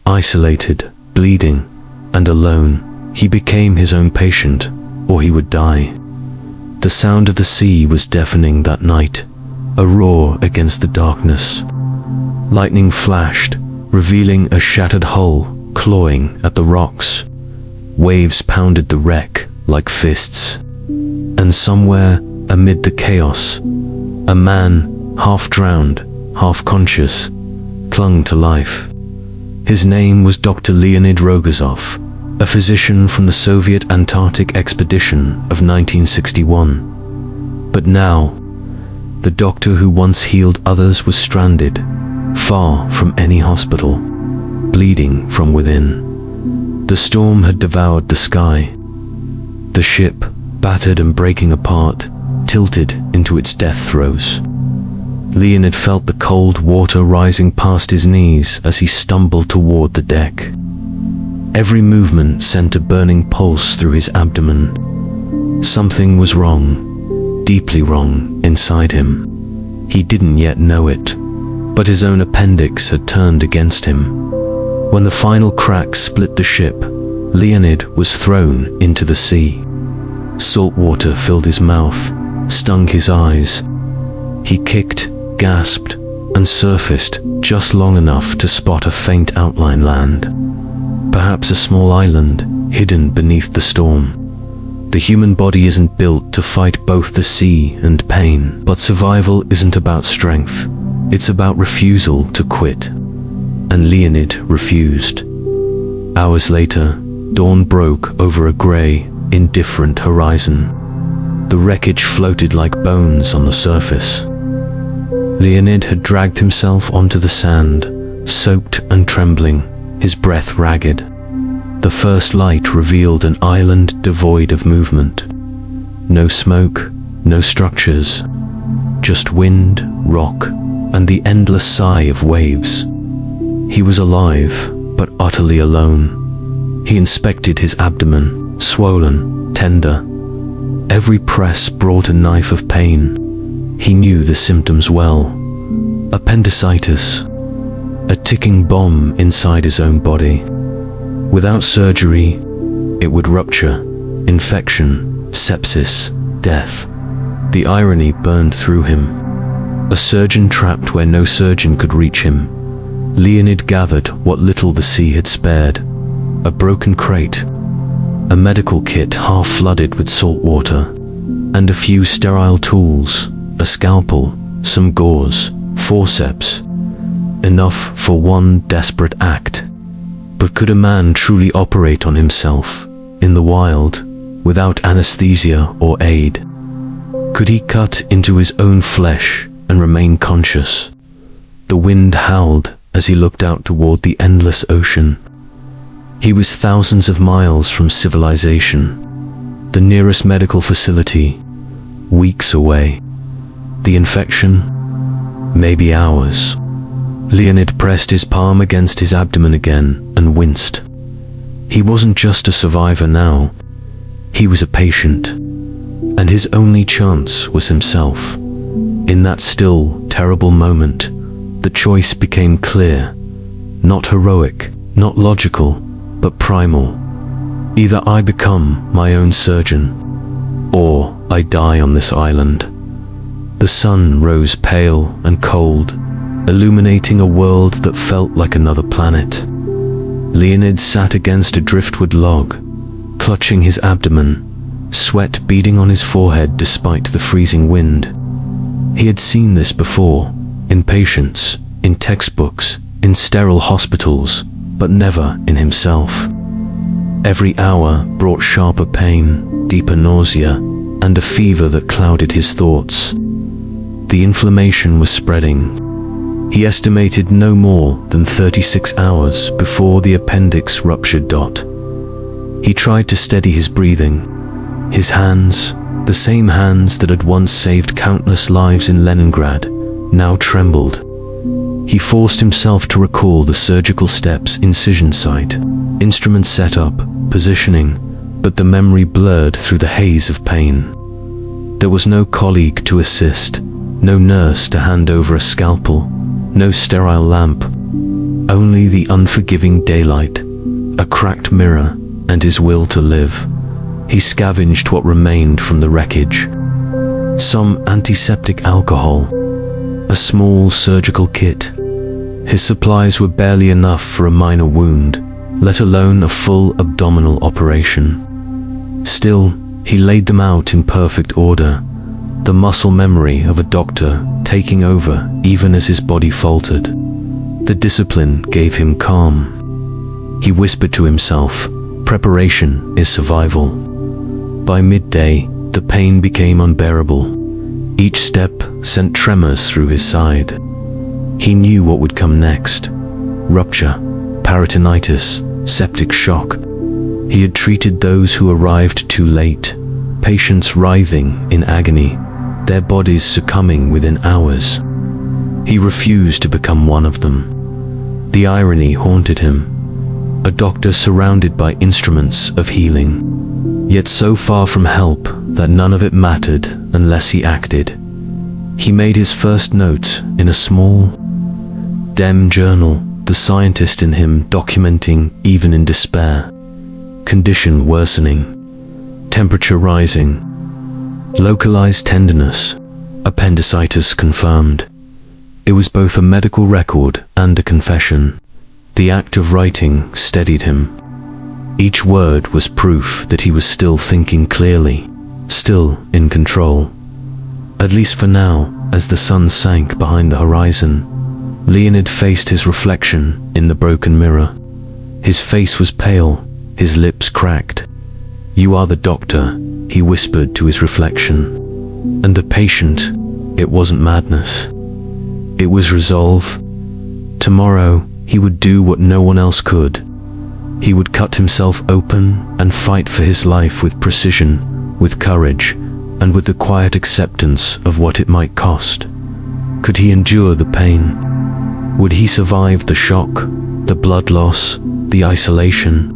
Isolated, bleeding, and alone, he became his own patient, or he would die. The sound of the sea was deafening that night, a roar against the darkness. Lightning flashed, revealing a shattered hull clawing at the rocks. Waves pounded the wreck like fists. And somewhere, amid the chaos, a man, half drowned, half conscious, clung to life. His name was Dr. Leonid Rogozov, a physician from the Soviet Antarctic expedition of 1961. But now, the doctor who once healed others was stranded, far from any hospital, bleeding from within. The storm had devoured the sky. The ship, battered and breaking apart, tilted into its death throes. Leonid felt the cold water rising past his knees as he stumbled toward the deck. Every movement sent a burning pulse through his abdomen. Something was wrong, deeply wrong, inside him. He didn't yet know it, but his own appendix had turned against him. When the final crack split the ship, Leonid was thrown into the sea. Salt water filled his mouth, stung his eyes. He kicked, gasped, and surfaced just long enough to spot a faint outline land. Perhaps a small island, hidden beneath the storm. The human body isn't built to fight both the sea and pain, but survival isn't about strength. It's about refusal to quit. And Leonid refused. Hours later, dawn broke over a grey, indifferent horizon. The wreckage floated like bones on the surface. Leonid had dragged himself onto the sand, soaked and trembling, his breath ragged. The first light revealed an island devoid of movement. No smoke, no structures, just wind, rock, and the endless sigh of waves. He was alive, but utterly alone. He inspected his abdomen, swollen, tender. Every press brought a knife of pain. He knew the symptoms well. Appendicitis, a ticking bomb inside his own body. Without surgery, it would rupture. Infection, sepsis, death. The irony burned through him. A surgeon trapped where no surgeon could reach him. Leonid gathered what little the sea had spared. A broken crate, a medical kit half flooded with salt water, and a few sterile tools, a scalpel, some gauze, forceps. Enough for one desperate act. But could a man truly operate on himself, in the wild, without anesthesia or aid? Could he cut into his own flesh and remain conscious? The wind howled as he looked out toward the endless ocean. He was thousands of miles from civilization, the nearest medical facility, weeks away. The infection? Maybe hours. Leonid pressed his palm against his abdomen again and winced. He wasn't just a survivor now. He was a patient. And his only chance was himself. In that still, terrible moment, the choice became clear. Not heroic, not logical, but primal. Either I become my own surgeon, or I die on this island. The sun rose pale and cold, illuminating a world that felt like another planet. Leonid sat against a driftwood log, clutching his abdomen, sweat beading on his forehead despite the freezing wind. He had seen this before, in patients, in textbooks, in sterile hospitals, but never in himself. Every hour brought sharper pain, deeper nausea, and a fever that clouded his thoughts. The inflammation was spreading. He estimated no more than 36 hours before the appendix ruptured. He tried to steady his breathing. His hands, the same hands that had once saved countless lives in Leningrad, now trembled. He forced himself to recall the surgical steps, incision site, instrument setup, positioning, but the memory blurred through the haze of pain. There was no colleague to assist, no nurse to hand over a scalpel, no sterile lamp. only the unforgiving daylight, a cracked mirror, and his will to live. He scavenged what remained from the wreckage. Some antiseptic alcohol, a small surgical kit. His supplies were barely enough for a minor wound, let alone a full abdominal operation. Still, he laid them out in perfect order, the muscle memory of a doctor taking over even as his body faltered. The discipline gave him calm. He whispered to himself, "Preparation is survival." By midday, the pain became unbearable. Each step sent tremors through his side. He knew what would come next. Rupture, peritonitis, septic shock. He had treated those who arrived too late, patients writhing in agony, their bodies succumbing within hours. He refused to become one of them. The irony haunted him. A doctor surrounded by instruments of healing, yet so far from help that none of it mattered unless he acted. He made his first note in a small, dim journal, the scientist in him documenting even in despair. Condition worsening, temperature rising, localized tenderness, appendicitis confirmed. It was both a medical record and a confession. The act of writing steadied him. Each word was proof that he was still thinking clearly, still in control. At least for now, as the sun sank behind the horizon, Leonid faced his reflection in the broken mirror. His face was pale, his lips cracked. "You are the doctor," he whispered to his reflection. And a patient, it wasn't madness. It was resolve. Tomorrow, he would do what no one else could. He would cut himself open and fight for his life with precision, with courage, and with the quiet acceptance of what it might cost. Could he endure the pain? Would he survive the shock, the blood loss, the isolation?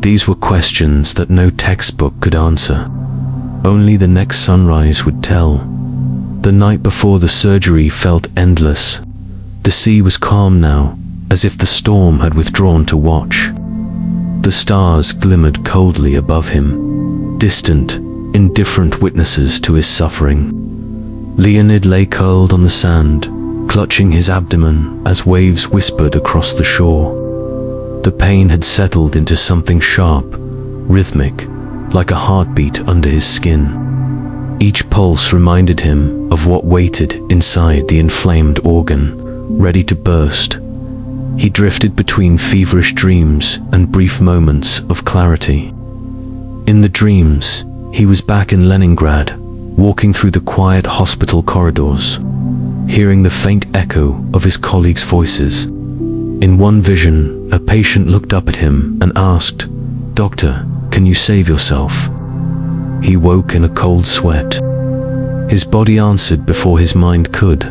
These were questions that no textbook could answer. Only the next sunrise would tell. The night before the surgery felt endless. The sea was calm now, as if the storm had withdrawn to watch. The stars glimmered coldly above him, distant, indifferent witnesses to his suffering. Leonid lay curled on the sand, clutching his abdomen as waves whispered across the shore. The pain had settled into something sharp, rhythmic, like a heartbeat under his skin. Each pulse reminded him of what waited inside the inflamed organ, ready to burst. He drifted between feverish dreams and brief moments of clarity. In the dreams, he was back in Leningrad, walking through the quiet hospital corridors, hearing the faint echo of his colleagues' voices. In one vision, a patient looked up at him and asked, "Doctor, can you save yourself?" He woke in a cold sweat. His body answered before his mind could.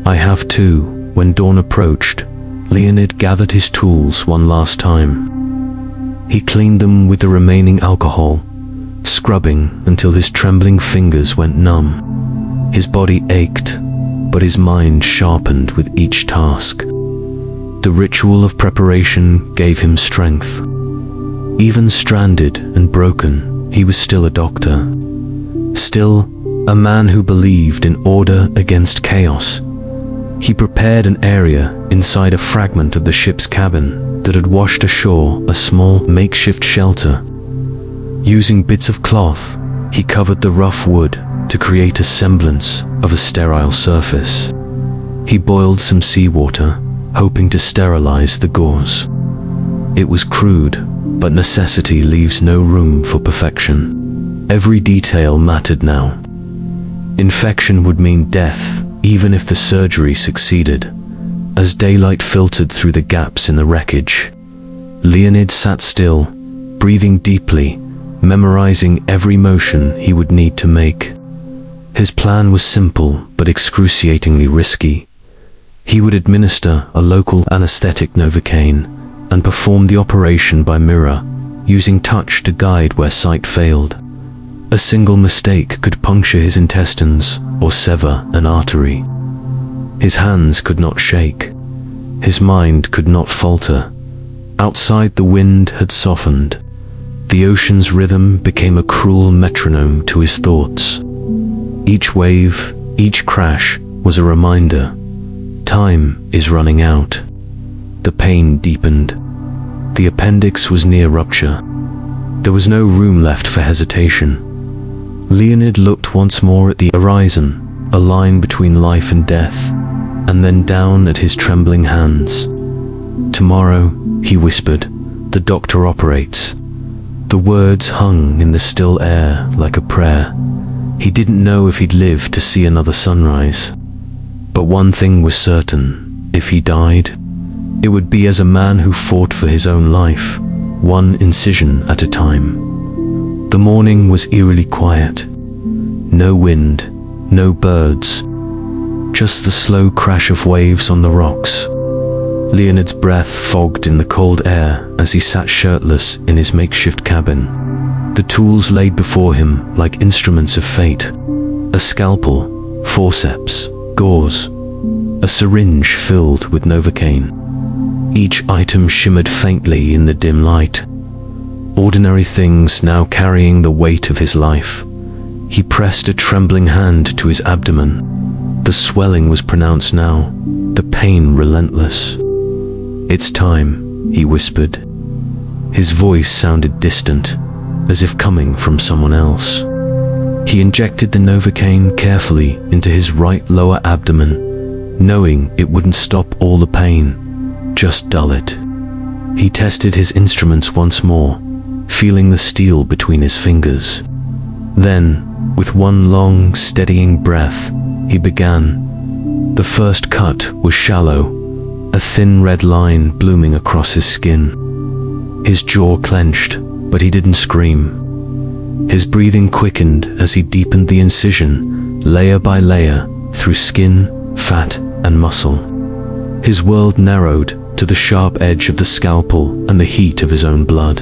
"I have to." When dawn approached, Leonid gathered his tools one last time. He cleaned them with the remaining alcohol, scrubbing until his trembling fingers went numb. His body ached, but his mind sharpened with each task. The ritual of preparation gave him strength. Even stranded and broken, he was still a doctor. Still, a man who believed in order against chaos. He prepared an area inside a fragment of the ship's cabin that had washed ashore a small makeshift shelter. Using bits of cloth, he covered the rough wood to create a semblance of a sterile surface. He boiled some seawater, hoping to sterilize the gauze. It was crude, but necessity leaves no room for perfection. Every detail mattered now. Infection would mean death, even if the surgery succeeded. As daylight filtered through the gaps in the wreckage, Leonid sat still, breathing deeply, memorizing every motion he would need to make. His plan was simple but excruciatingly risky. He would administer a local anesthetic Novocaine and perform the operation by mirror, using touch to guide where sight failed. A single mistake could puncture his intestines or sever an artery. His hands could not shake. his mind could not falter. Outside, the wind had softened. The ocean's rhythm became a cruel metronome to his thoughts. Each wave, each crash was a reminder. Time is running out. The pain deepened. The appendix was near rupture. There was no room left for hesitation. Leonid looked once more at the horizon, a line between life and death, and then down at his trembling hands. "Tomorrow," he whispered, "the doctor operates." The words hung in the still air like a prayer. He didn't know if he'd live to see another sunrise. But one thing was certain: if he died, it would be as a man who fought for his own life, one incision at a time. The morning was eerily quiet. No wind, no birds, just the slow crash of waves on the rocks. Leonid's breath fogged in the cold air as he sat shirtless in his makeshift cabin. The tools laid before him like instruments of fate. A scalpel, forceps, gauze, a syringe filled with Novocaine. Each item shimmered faintly in the dim light. Ordinary things now carrying the weight of his life. He pressed a trembling hand to his abdomen. The swelling was pronounced now, the pain relentless. "It's time," he whispered. His voice sounded distant, as if coming from someone else. He injected the Novocaine carefully into his right lower abdomen, knowing it wouldn't stop all the pain, just dull it. He tested his instruments once more, feeling the steel between his fingers. Then, with one long, steadying breath, he began. The first cut was shallow, a thin red line blooming across his skin. His jaw clenched, but he didn't scream. His breathing quickened as he deepened the incision, layer by layer, through skin, fat, and muscle. His world narrowed to the sharp edge of the scalpel and the heat of his own blood.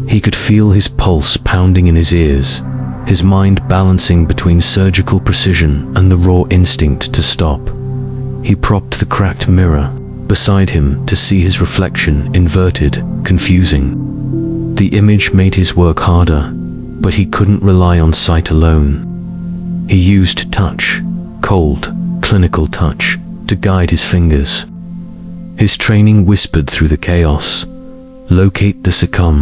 He could feel his pulse pounding in his ears, his mind balancing between surgical precision and the raw instinct to stop. He propped the cracked mirror beside him to see his reflection, inverted, confusing. The image made his work harder, but he couldn't rely on sight alone. He used touch, cold, clinical touch, to guide his fingers. His training whispered through the chaos: locate the cecum,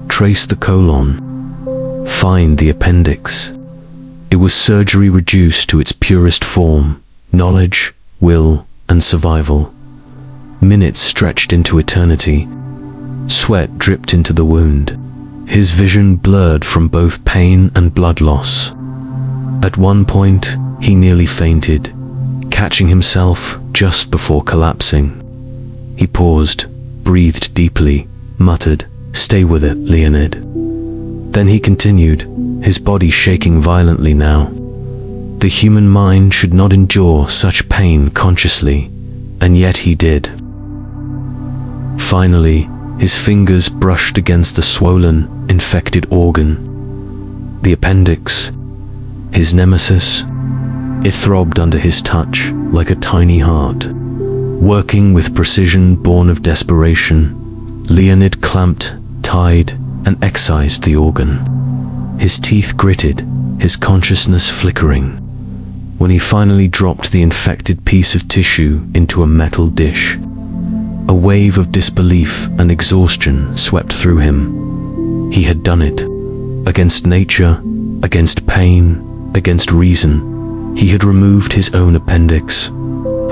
trace the colon, find the appendix. It was surgery reduced to its purest form: knowledge, will, and survival. Minutes stretched into eternity. Sweat dripped into the wound. His vision blurred from both pain and blood loss. At one point, he nearly fainted, catching himself just before collapsing. He paused, breathed deeply, muttered, "Stay with it, Leonid." Then he continued, his body shaking violently now. The human mind should not endure such pain consciously, and yet he did. Finally, his fingers brushed against the swollen, infected organ. The appendix, his nemesis. It throbbed under his touch like a tiny heart. Working with precision born of desperation, Leonid clamped, tied, and excised the organ. His teeth gritted, his consciousness flickering. When he finally dropped the infected piece of tissue into a metal dish, a wave of disbelief and exhaustion swept through him. He had done it. Against nature, against pain, against reason, he had removed his own appendix.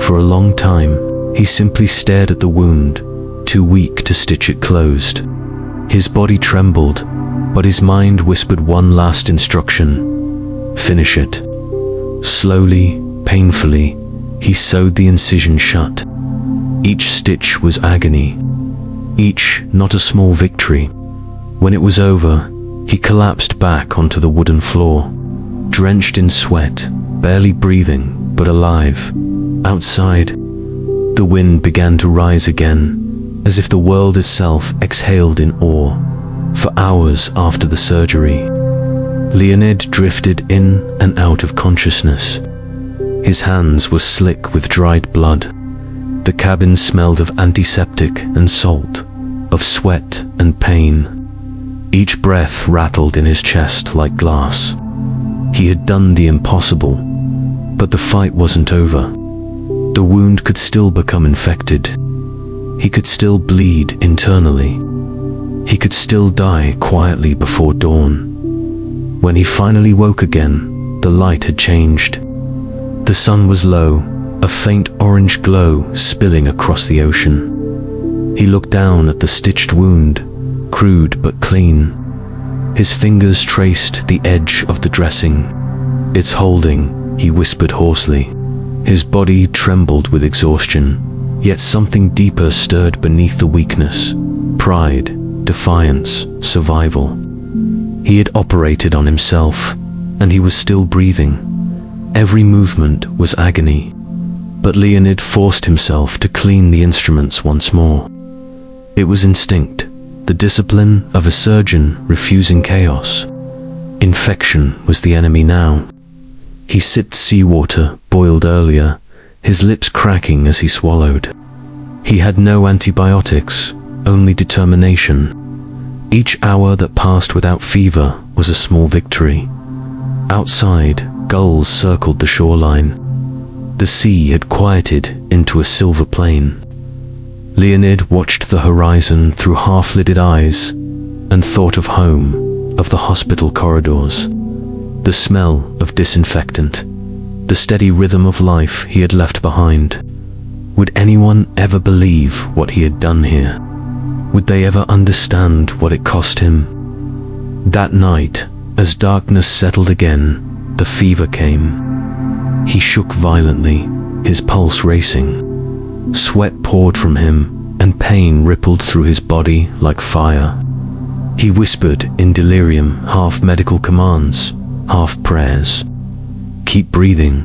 For a long time, he simply stared at the wound, too weak to stitch it closed. His body trembled, but his mind whispered one last instruction: finish it. Slowly, painfully, he sewed the incision shut. Each stitch was agony, each not a small victory. When it was over, he collapsed back onto the wooden floor, drenched in sweat, barely breathing, but alive. Outside, the wind began to rise again, as if the world itself exhaled in awe. For hours after the surgery, Leonid drifted in and out of consciousness. His hands were slick with dried blood. The cabin smelled of antiseptic and salt, of sweat and pain. Each breath rattled in his chest like glass. He had done the impossible, but the fight wasn't over. The wound could still become infected. He could still bleed internally. He could still die quietly before dawn. When he finally woke again, the light had changed. The sun was low, a faint orange glow spilling across the ocean. He looked down at the stitched wound, crude but clean. His fingers traced the edge of the dressing. "It's holding," he whispered hoarsely. His body trembled with exhaustion, yet something deeper stirred beneath the weakness. Pride, defiance, survival. He had operated on himself, and he was still breathing. Every movement was agony. But Leonid forced himself to clean the instruments once more. It was instinct, the discipline of a surgeon refusing chaos. Infection was the enemy now. He sipped seawater boiled earlier, his lips cracking as he swallowed. He had no antibiotics, only determination. Each hour that passed without fever was a small victory. Outside, gulls circled the shoreline. The sea had quieted into a silver plain. Leonid watched the horizon through half-lidded eyes and thought of home, of the hospital corridors, the smell of disinfectant, the steady rhythm of life he had left behind. Would anyone ever believe what he had done here? Would they ever understand what it cost him? That night, as darkness settled again, the fever came. He shook violently, his pulse racing. Sweat poured from him, and pain rippled through his body like fire. He whispered in delirium, half medical commands, half prayers. "Keep breathing.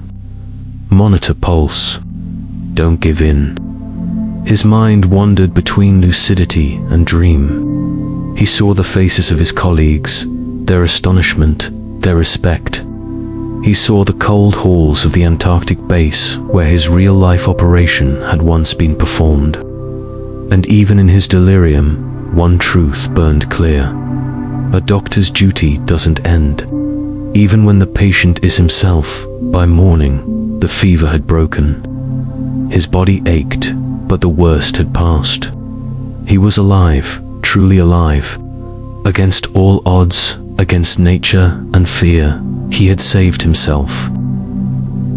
Monitor pulse. Don't give in." His mind wandered between lucidity and dream. He saw the faces of his colleagues, their astonishment, their respect. He saw the cold halls of the Antarctic base where his real-life operation had once been performed. And even in his delirium, one truth burned clear. A doctor's duty doesn't end. Even when the patient is himself, by morning, the fever had broken. His body ached, but the worst had passed. He was alive, truly alive. Against all odds, against nature and fear, he had saved himself.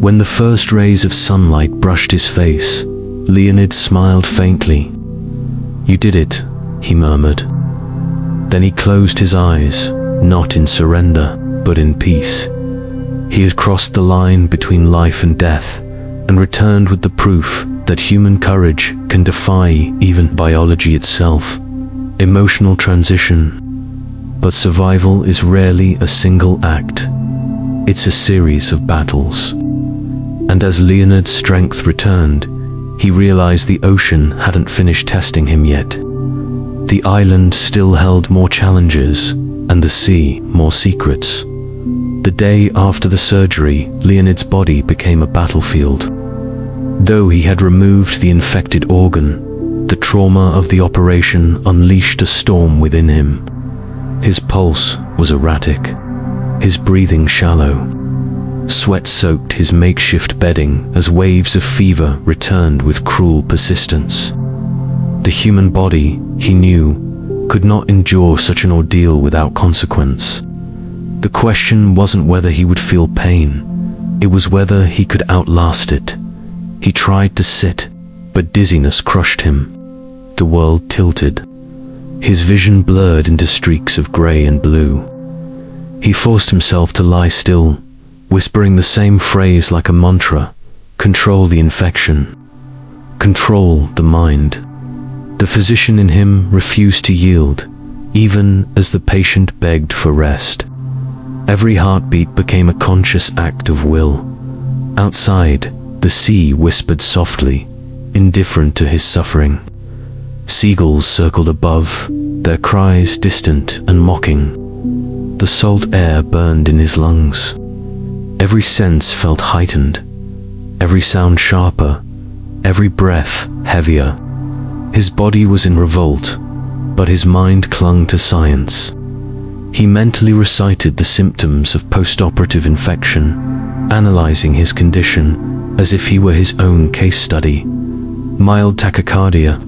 When the first rays of sunlight brushed his face, Leonid smiled faintly. "You did it," he murmured. Then he closed his eyes, not in surrender, but in peace. He had crossed the line between life and death, and returned with the proof that human courage can defy even biology itself. Emotional transition. But survival is rarely a single act. It's a series of battles. And as Leonid's strength returned, he realized the ocean hadn't finished testing him yet. The island still held more challenges, and the sea more secrets. The day after the surgery, Leonid's body became a battlefield. Though he had removed the infected organ, the trauma of the operation unleashed a storm within him. His pulse was erratic, his breathing shallow. Sweat soaked his makeshift bedding as waves of fever returned with cruel persistence. The human body, he knew, could not endure such an ordeal without consequence. The question wasn't whether he would feel pain, it was whether he could outlast it. He tried to sit, but dizziness crushed him. The world tilted. His vision blurred into streaks of grey and blue. He forced himself to lie still, whispering the same phrase like a mantra: control the infection. Control the mind. The physician in him refused to yield, even as the patient begged for rest. Every heartbeat became a conscious act of will. Outside, the sea whispered softly, indifferent to his suffering. Seagulls circled above, their cries distant and mocking. The salt air burned in his lungs. Every sense felt heightened, every sound sharper, every breath heavier. His body was in revolt, but his mind clung to science. He mentally recited the symptoms of post-operative infection, analyzing his condition as if he were his own case study. Mild tachycardia,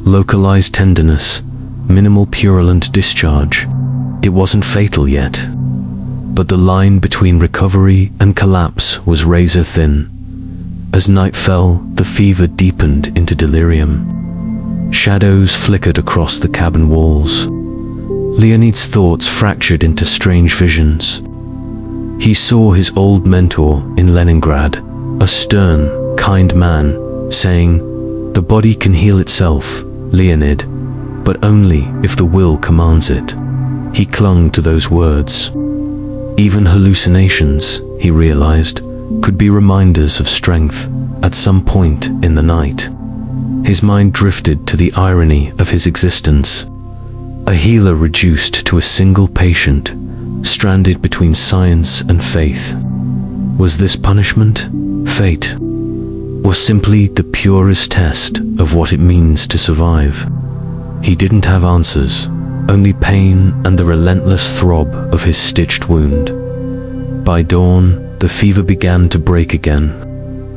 localized tenderness, minimal purulent discharge. It wasn't fatal yet, but the line between recovery and collapse was razor thin. As night fell, the fever deepened into delirium. Shadows flickered across the cabin walls. Leonid's thoughts fractured into strange visions. He saw his old mentor in Leningrad, a stern, kind man, saying, "The body can heal itself, Leonid, but only if the will commands it." He clung to those words. Even hallucinations, he realized, could be reminders of strength at some point in the night. His mind drifted to the irony of his existence. A healer reduced to a single patient, stranded between science and faith. Was this punishment, fate, or simply the purest test of what it means to survive? He didn't have answers, only pain and the relentless throb of his stitched wound. By dawn, the fever began to break again.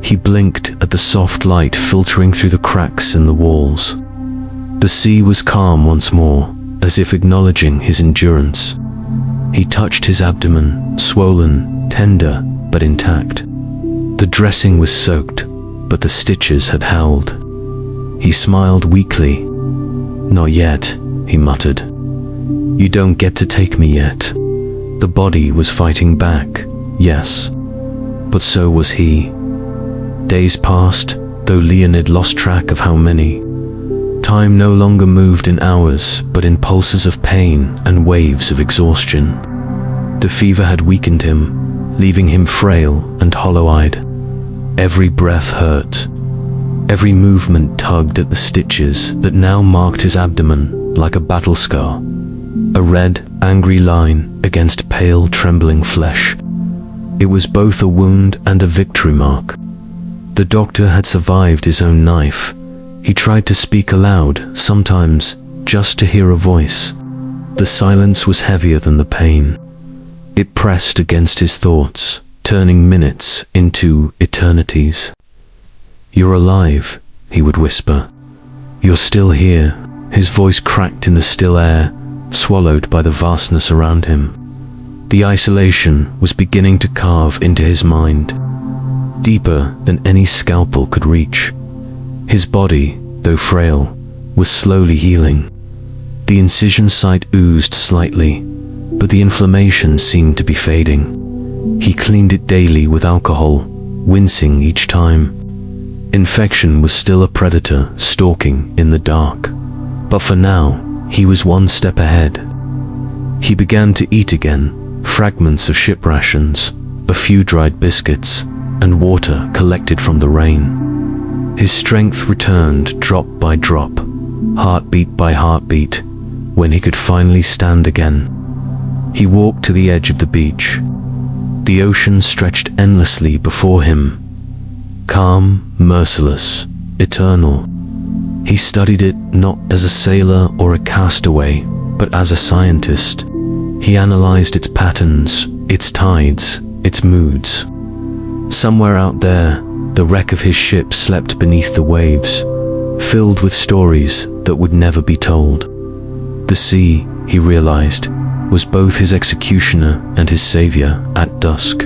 He blinked at the soft light filtering through the cracks in the walls. The sea was calm once more, as if acknowledging his endurance. He touched his abdomen, swollen, tender, but intact. The dressing was soaked, but the stitches had held. He smiled weakly. "Not yet," he muttered. "You don't get to take me yet." The body was fighting back, yes, but so was he. Days passed, though Leonid lost track of how many. Time no longer moved in hours, but in pulses of pain and waves of exhaustion. The fever had weakened him, leaving him frail and hollow-eyed. Every breath hurt. Every movement tugged at the stitches that now marked his abdomen like a battle scar. A red, angry line against pale, trembling flesh. It was both a wound and a victory mark. The doctor had survived his own knife. He tried to speak aloud, sometimes, just to hear a voice. The silence was heavier than the pain. It pressed against his thoughts, turning minutes into eternities. "You're alive," he would whisper. "You're still here." His voice cracked in the still air, swallowed by the vastness around him. The isolation was beginning to carve into his mind, deeper than any scalpel could reach. His body, though frail, was slowly healing. The incision site oozed slightly, but the inflammation seemed to be fading. He cleaned it daily with alcohol, wincing each time. Infection was still a predator stalking in the dark, but for now, he was one step ahead. He began to eat again, fragments of ship rations, a few dried biscuits, and water collected from the rain. His strength returned drop by drop, heartbeat by heartbeat, when he could finally stand again. He walked to the edge of the beach. The ocean stretched endlessly before him, calm, merciless, eternal. He studied it not as a sailor or a castaway, but as a scientist. He analyzed its patterns, its tides, its moods. Somewhere out there, the wreck of his ship slept beneath the waves, filled with stories that would never be told. The sea, he realized, was both his executioner and his savior at dusk.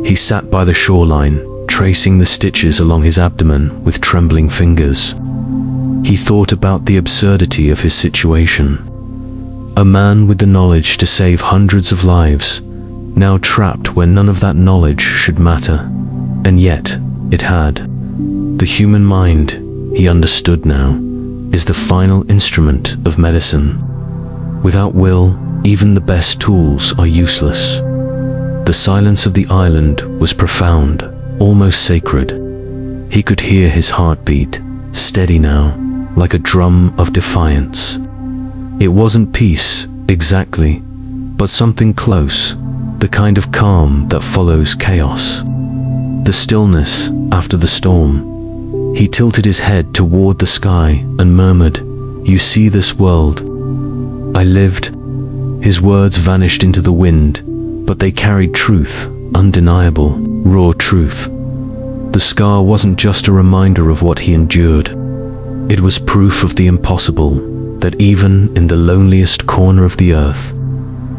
He sat by the shoreline, tracing the stitches along his abdomen with trembling fingers. He thought about the absurdity of his situation. A man with the knowledge to save hundreds of lives, now trapped where none of that knowledge should matter. And yet, it had. The human mind, he understood now, is the final instrument of medicine. Without will, even the best tools are useless. The silence of the island was profound, almost sacred. He could hear his heartbeat, steady now, like a drum of defiance. It wasn't peace, exactly, but something close, the kind of calm that follows chaos. The stillness after the storm. He tilted his head toward the sky and murmured, "You see this world? I lived." His words vanished into the wind, but they carried truth, undeniable, raw truth. The scar wasn't just a reminder of what he endured. It was proof of the impossible, that even in the loneliest corner of the earth,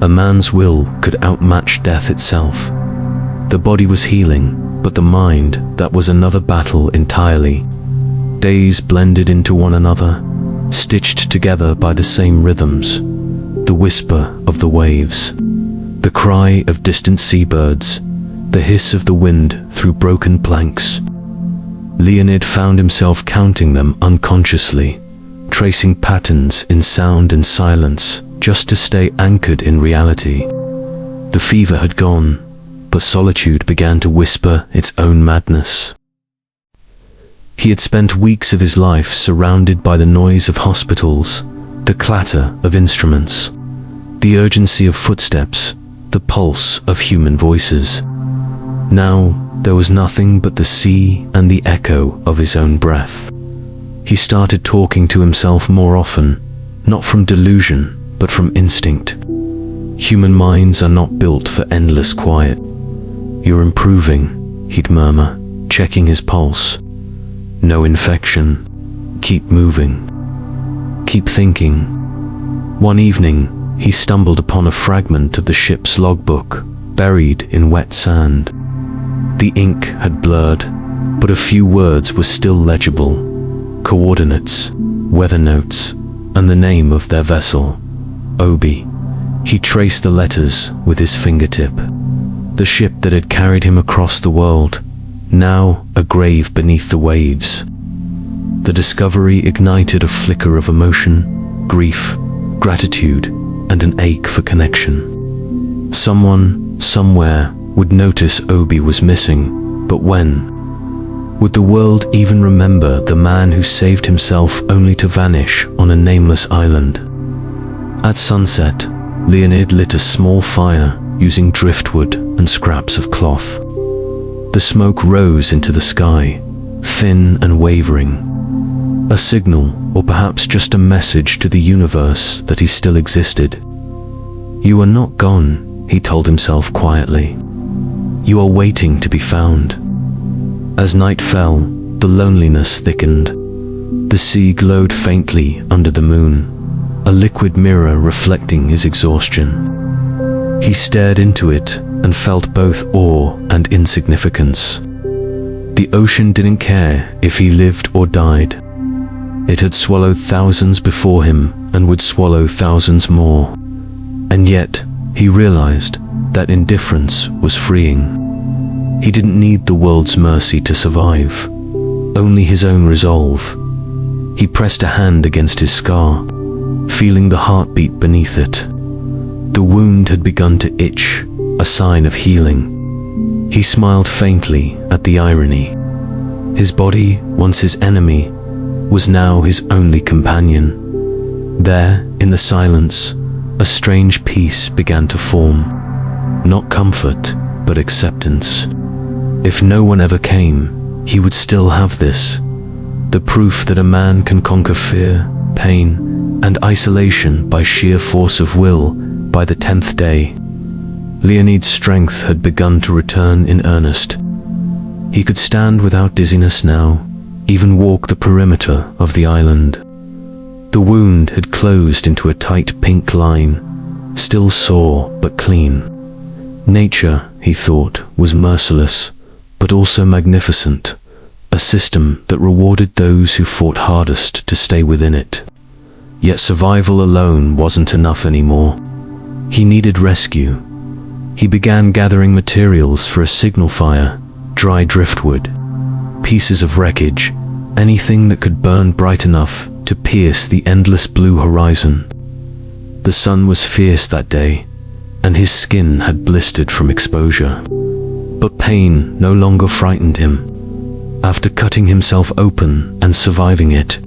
a man's will could outmatch death itself. The body was healing, but the mind, that was another battle entirely. Days blended into one another, stitched together by the same rhythms. The whisper of the waves, the cry of distant seabirds, the hiss of the wind through broken planks. Leonid found himself counting them unconsciously, tracing patterns in sound and silence, just to stay anchored in reality. The fever had gone, but solitude began to whisper its own madness. He had spent weeks of his life surrounded by the noise of hospitals, the clatter of instruments, the urgency of footsteps, the pulse of human voices. Now there was nothing but the sea and the echo of his own breath. He started talking to himself more often, not from delusion, but from instinct. Human minds are not built for endless quiet. "You're improving," he'd murmur, checking his pulse. "No infection. Keep moving. Keep thinking." One evening, he stumbled upon a fragment of the ship's logbook, buried in wet sand. The ink had blurred, but a few words were still legible. Coordinates, weather notes, and the name of their vessel, Obi. He traced the letters with his fingertip. The ship that had carried him across the world, now a grave beneath the waves. The discovery ignited a flicker of emotion, grief, gratitude, and an ache for connection. Someone, somewhere, would notice Obi was missing, but when? Would the world even remember the man who saved himself only to vanish on a nameless island? At sunset, Leonid lit a small fire using driftwood and scraps of cloth. The smoke rose into the sky, thin and wavering. A signal, or perhaps just a message to the universe that he still existed. "You are not gone," he told himself quietly. "You are waiting to be found." As night fell, the loneliness thickened. The sea glowed faintly under the moon, a liquid mirror reflecting his exhaustion. He stared into it and felt both awe and insignificance. The ocean didn't care if he lived or died. It had swallowed thousands before him and would swallow thousands more. And yet, he realized that indifference was freeing. He didn't need the world's mercy to survive, only his own resolve. He pressed a hand against his scar, feeling the heartbeat beneath it. The wound had begun to itch, a sign of healing. He smiled faintly at the irony. His body, once his enemy, was now his only companion. There, in the silence, a strange peace began to form. Not comfort, but acceptance. If no one ever came, he would still have this. The proof that a man can conquer fear, pain, and isolation by sheer force of will by the 10th day. Leonid's strength had begun to return in earnest. He could stand without dizziness now, even walk the perimeter of the island. The wound had closed into a tight pink line, still sore but clean. Nature, he thought, was merciless, but also magnificent, a system that rewarded those who fought hardest to stay within it. Yet survival alone wasn't enough anymore. He needed rescue. He began gathering materials for a signal fire, dry driftwood, pieces of wreckage, anything that could burn bright enough to pierce the endless blue horizon. The sun was fierce that day, and his skin had blistered from exposure. But pain no longer frightened him. After cutting himself open and surviving it,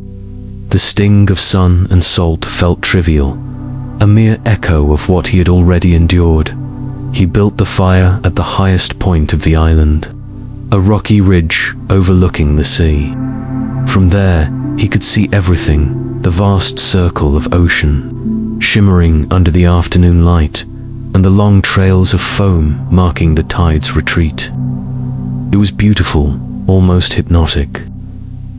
the sting of sun and salt felt trivial, a mere echo of what he had already endured. He built the fire at the highest point of the island, a rocky ridge overlooking the sea. From there, he could see everything, the vast circle of ocean, shimmering under the afternoon light, and the long trails of foam marking the tide's retreat. It was beautiful, almost hypnotic.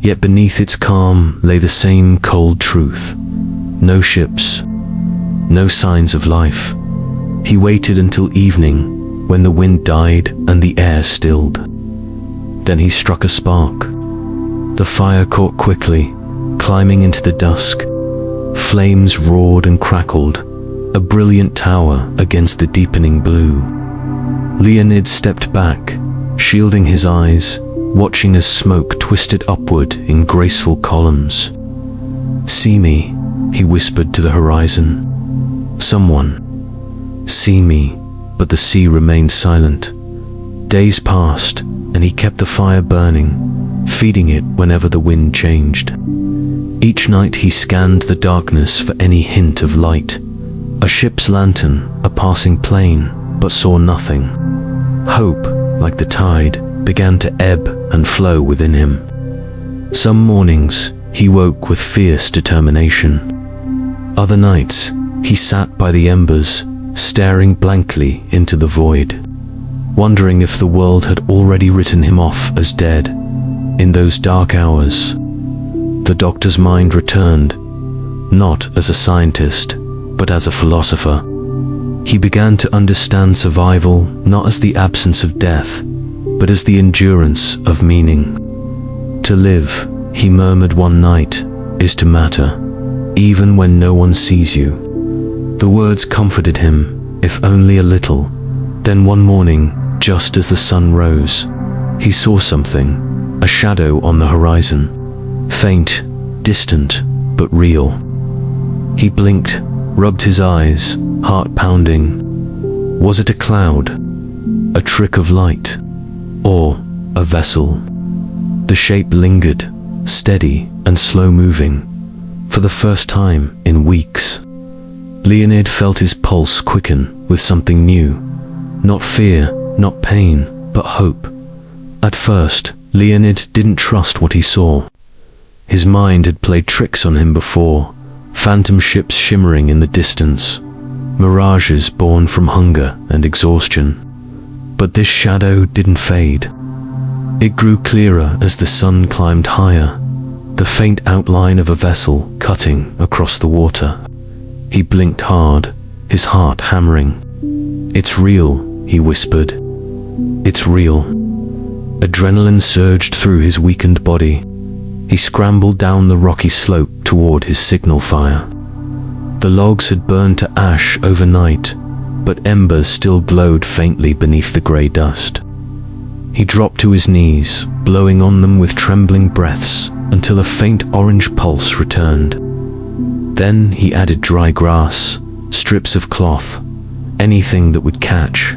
Yet beneath its calm lay the same cold truth. No ships, no signs of life. He waited until evening, when the wind died and the air stilled. Then he struck a spark. The fire caught quickly, climbing into the dusk. Flames roared and crackled, a brilliant tower against the deepening blue. Leonid stepped back, shielding his eyes, watching as smoke twisted upward in graceful columns. "See me," he whispered to the horizon. "Someone. See me," but the sea remained silent. Days passed, and he kept the fire burning, feeding it whenever the wind changed. Each night he scanned the darkness for any hint of light. A ship's lantern, a passing plane, but saw nothing. Hope, like the tide, began to ebb and flow within him. Some mornings, he woke with fierce determination. Other nights, he sat by the embers, staring blankly into the void, wondering if the world had already written him off as dead. In those dark hours, the doctor's mind returned, not as a scientist, but as a philosopher. He began to understand survival not as the absence of death, but as the endurance of meaning. To live, he murmured one night, is to matter, even when no one sees you. The words comforted him, if only a little. Then one morning, just as the sun rose, he saw something, a shadow on the horizon. Faint, distant, but real. He blinked, rubbed his eyes, heart pounding. Was it a cloud? A trick of light? Or a vessel? The shape lingered, steady and slow-moving, for the first time in weeks. Leonid felt his pulse quicken with something new. Not fear, not pain, but hope. At first, Leonid didn't trust what he saw. His mind had played tricks on him before, phantom ships shimmering in the distance, mirages born from hunger and exhaustion. But this shadow didn't fade. It grew clearer as the sun climbed higher, the faint outline of a vessel cutting across the water. He blinked hard, his heart hammering. "It's real," he whispered. "It's real." Adrenaline surged through his weakened body. He scrambled down the rocky slope toward his signal fire. The logs had burned to ash overnight, but embers still glowed faintly beneath the grey dust. He dropped to his knees, blowing on them with trembling breaths until a faint orange pulse returned. Then he added dry grass, strips of cloth, anything that would catch.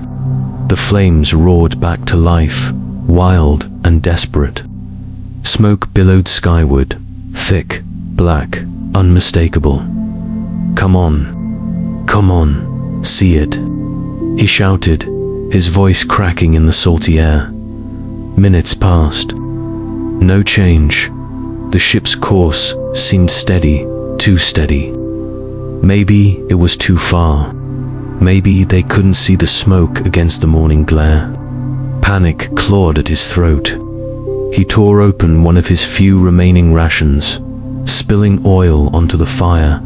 The flames roared back to life, wild and desperate. Smoke billowed skyward, thick, black, unmistakable. Come on, see it," he shouted, his voice cracking in the salty air. Minutes passed. No change. The ship's course seemed steady, too steady. Maybe it was too far. Maybe they couldn't see the smoke against the morning glare. Panic clawed at his throat. He tore open one of his few remaining rations, spilling oil onto the fire.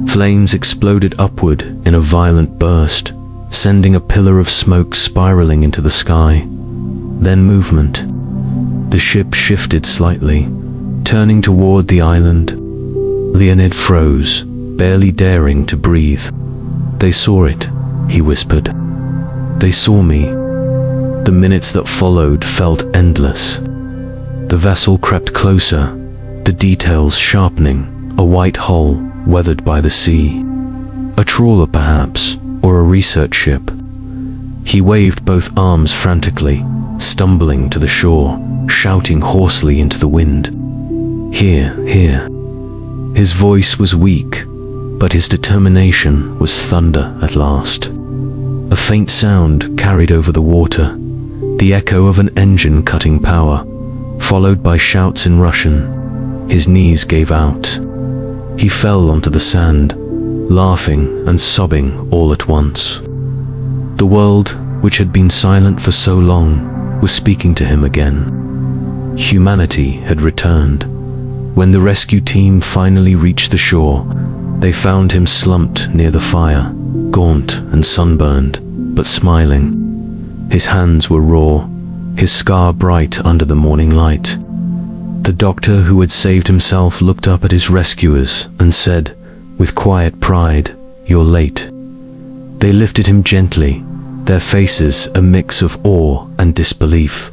Flames exploded upward in a violent burst, sending a pillar of smoke spiraling into the sky. Then movement. The ship shifted slightly, turning toward the island. Leonid froze, barely daring to breathe. "They saw it," he whispered. "They saw me." The minutes that followed felt endless. The vessel crept closer, the details sharpening, a white hull weathered by the sea. A trawler perhaps, or a research ship. He waved both arms frantically, stumbling to the shore, shouting hoarsely into the wind. "Here, here." His voice was weak, but his determination was thunder at last. A faint sound carried over the water, the echo of an engine cutting power, followed by shouts in Russian. his knees gave out. He fell onto the sand, laughing and sobbing all at once. The world, which had been silent for so long, was speaking to him again. Humanity had returned. When the rescue team finally reached the shore, they found him slumped near the fire, gaunt and sunburned, but smiling. His hands were raw, his scar bright under the morning light. The doctor who had saved himself looked up at his rescuers and said, with quiet pride, "You're late." They lifted him gently, their faces a mix of awe and disbelief.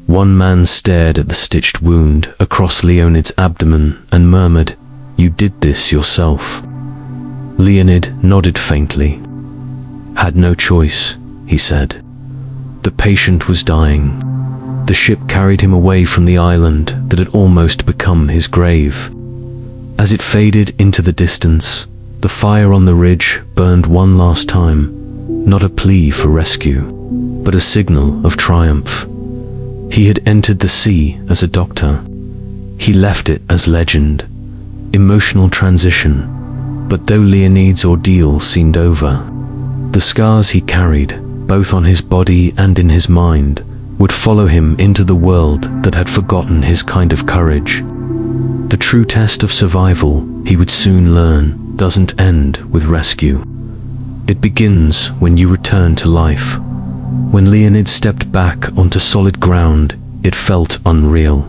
One man stared at the stitched wound across Leonid's abdomen and murmured, "You did this yourself." Leonid nodded faintly. "Had no choice," he said. The patient was dying. The ship carried him away from the island that had almost become his grave. As it faded into the distance, the fire on the ridge burned one last time, not a plea for rescue, but a signal of triumph. He had entered the sea as a doctor. He left it as legend, emotional transition. But though Leonid's ordeal seemed over, the scars he carried, both on his body and in his mind, would follow him into the world that had forgotten his kind of courage. The true test of survival, he would soon learn, doesn't end with rescue. It begins when you return to life. When Leonid stepped back onto solid ground, it felt unreal.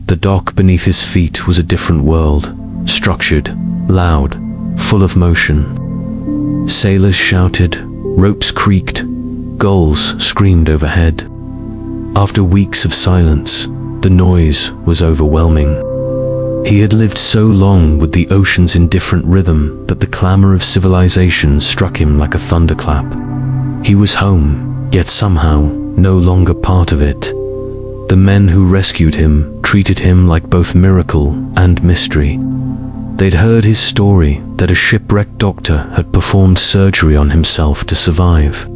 The dock beneath his feet was a different world, structured, loud, full of motion. Sailors shouted, ropes creaked, gulls screamed overhead. After weeks of silence, the noise was overwhelming. He had lived so long with the ocean's indifferent rhythm that the clamor of civilization struck him like a thunderclap. He was home, yet somehow no longer part of it. The men who rescued him treated him like both miracle and mystery. They'd heard his story that a shipwrecked doctor had performed surgery on himself to survive,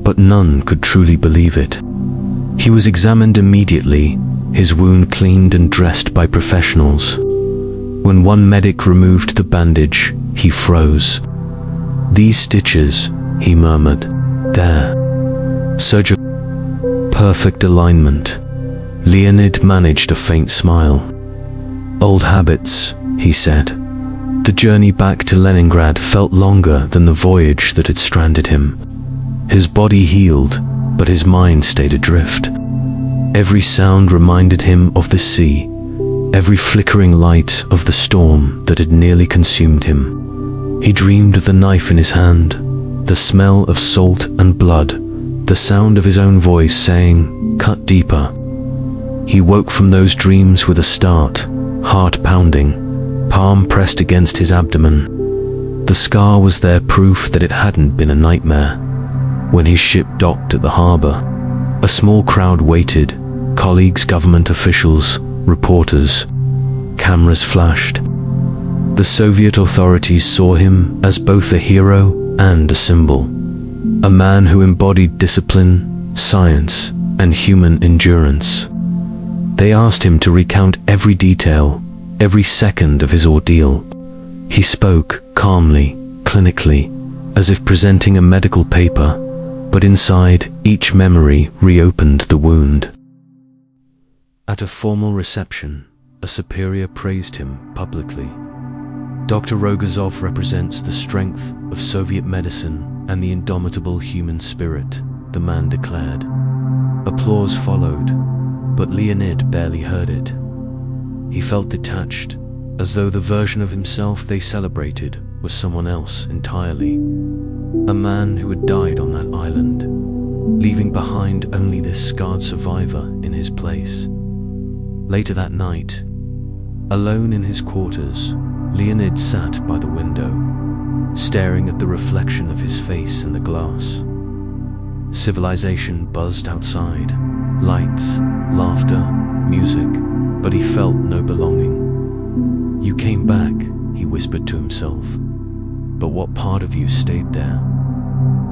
but none could truly believe it. He was examined immediately, his wound cleaned and dressed by professionals. When one medic removed the bandage, he froze. "These stitches," he murmured, "they're surgical." Perfect alignment. Leonid managed a faint smile. "Old habits," he said. The journey back to Leningrad felt longer than the voyage that had stranded him. His body healed, but his mind stayed adrift. Every sound reminded him of the sea, every flickering light of the storm that had nearly consumed him. He dreamed of the knife in his hand, the smell of salt and blood, the sound of his own voice saying, "Cut deeper." He woke from those dreams with a start, heart pounding, palm pressed against his abdomen. The scar was there, proof that it hadn't been a nightmare. When his ship docked at the harbor, a small crowd waited, colleagues, government officials, reporters. Cameras flashed. The Soviet authorities saw him as both a hero and a symbol, a man who embodied discipline, science, and human endurance. They asked him to recount every detail, every second of his ordeal. He spoke calmly, clinically, as if presenting a medical paper, but inside, each memory reopened the wound. At a formal reception, a superior praised him publicly. Dr. Rogozov represents the strength of Soviet medicine and the indomitable human spirit, the man declared. Applause followed, but Leonid barely heard it. He felt detached, as though the version of himself they celebrated was someone else entirely. A man who had died on that island, leaving behind only this scarred survivor in his place. Later that night, alone in his quarters, Leonid sat by the window, staring at the reflection of his face in the glass. Civilization buzzed outside, lights, laughter, music, but he felt no belonging. "You came back," he whispered to himself. "But what part of you stayed there?"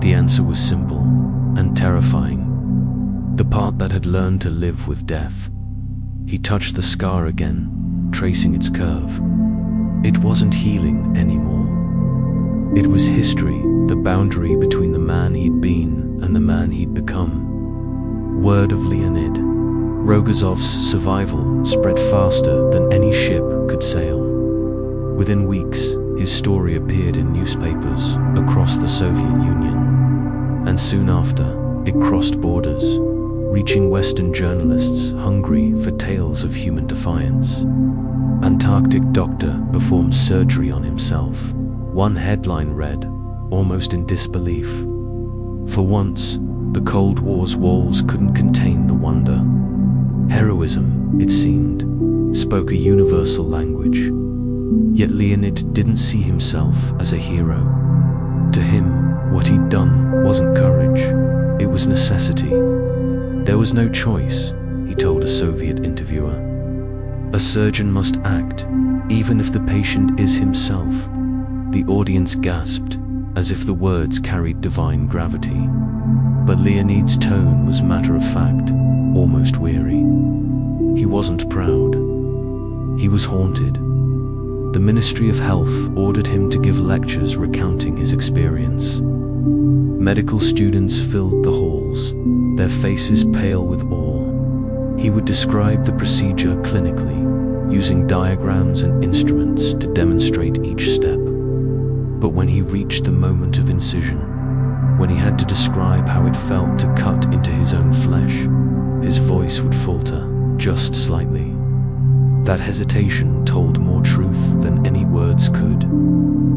The answer was simple and terrifying. The part that had learned to live with death. He touched the scar again, tracing its curve. It wasn't healing anymore. It was history, the boundary between the man he'd been and the man he'd become. Word of Leonid Rogozov's survival spread faster than any ship could sail. Within weeks, his story appeared in newspapers across the Soviet Union, and soon after, it crossed borders, reaching Western journalists hungry for tales of human defiance. Antarctic doctor performs surgery on himself. One headline read, almost in disbelief. For once, the Cold War's walls couldn't contain the wonder. Heroism, it seemed, spoke a universal language. Yet Leonid didn't see himself as a hero. To him, what he'd done wasn't courage, it was necessity. There was no choice, he told a Soviet interviewer. A surgeon must act, even if the patient is himself. The audience gasped, as if the words carried divine gravity. But Leonid's tone was matter-of-fact, almost weary. He wasn't proud. He was haunted. The Ministry of Health ordered him to give lectures recounting his experience. Medical students filled the halls, their faces pale with awe. He would describe the procedure clinically, using diagrams and instruments to demonstrate each step. But when he reached the moment of incision, when he had to describe how it felt to cut into his own flesh, his voice would falter, just slightly. That hesitation told more truth than any words could.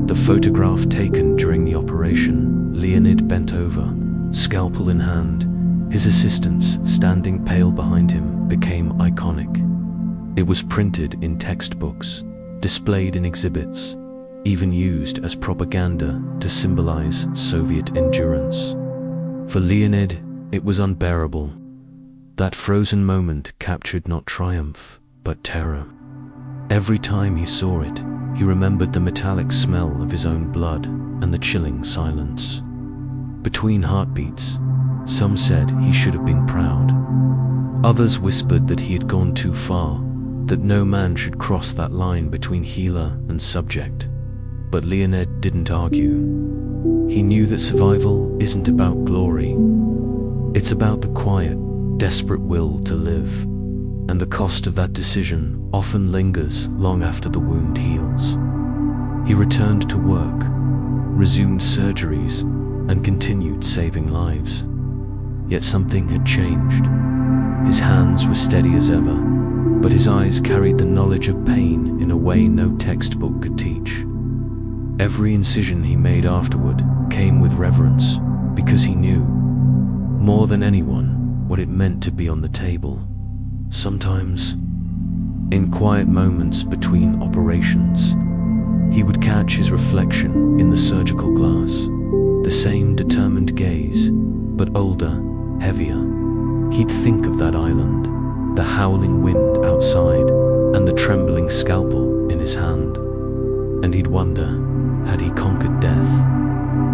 The photograph taken during the operation, Leonid bent over, scalpel in hand. His assistants, standing pale behind him, became iconic. It was printed in textbooks, displayed in exhibits, even used as propaganda to symbolize Soviet endurance. For Leonid, it was unbearable. That frozen moment captured not triumph, but terror. Every time he saw it, he remembered the metallic smell of his own blood and the chilling silence. Between heartbeats, some said he should have been proud. Others whispered that he had gone too far, that no man should cross that line between healer and subject. But Leonid didn't argue. He knew that survival isn't about glory. It's about the quiet, desperate will to live. And the cost of that decision often lingers long after the wound heals. He returned to work, resumed surgeries, and continued saving lives. Yet something had changed. His hands were steady as ever, but his eyes carried the knowledge of pain in a way no textbook could teach. Every incision he made afterward came with reverence, because he knew, more than anyone, what it meant to be on the table. Sometimes, in quiet moments between operations, he would catch his reflection in the surgical glass, the same determined gaze, but older, heavier. He'd think of that island, the howling wind outside, and the trembling scalpel in his hand. And he'd wonder, had he conquered death,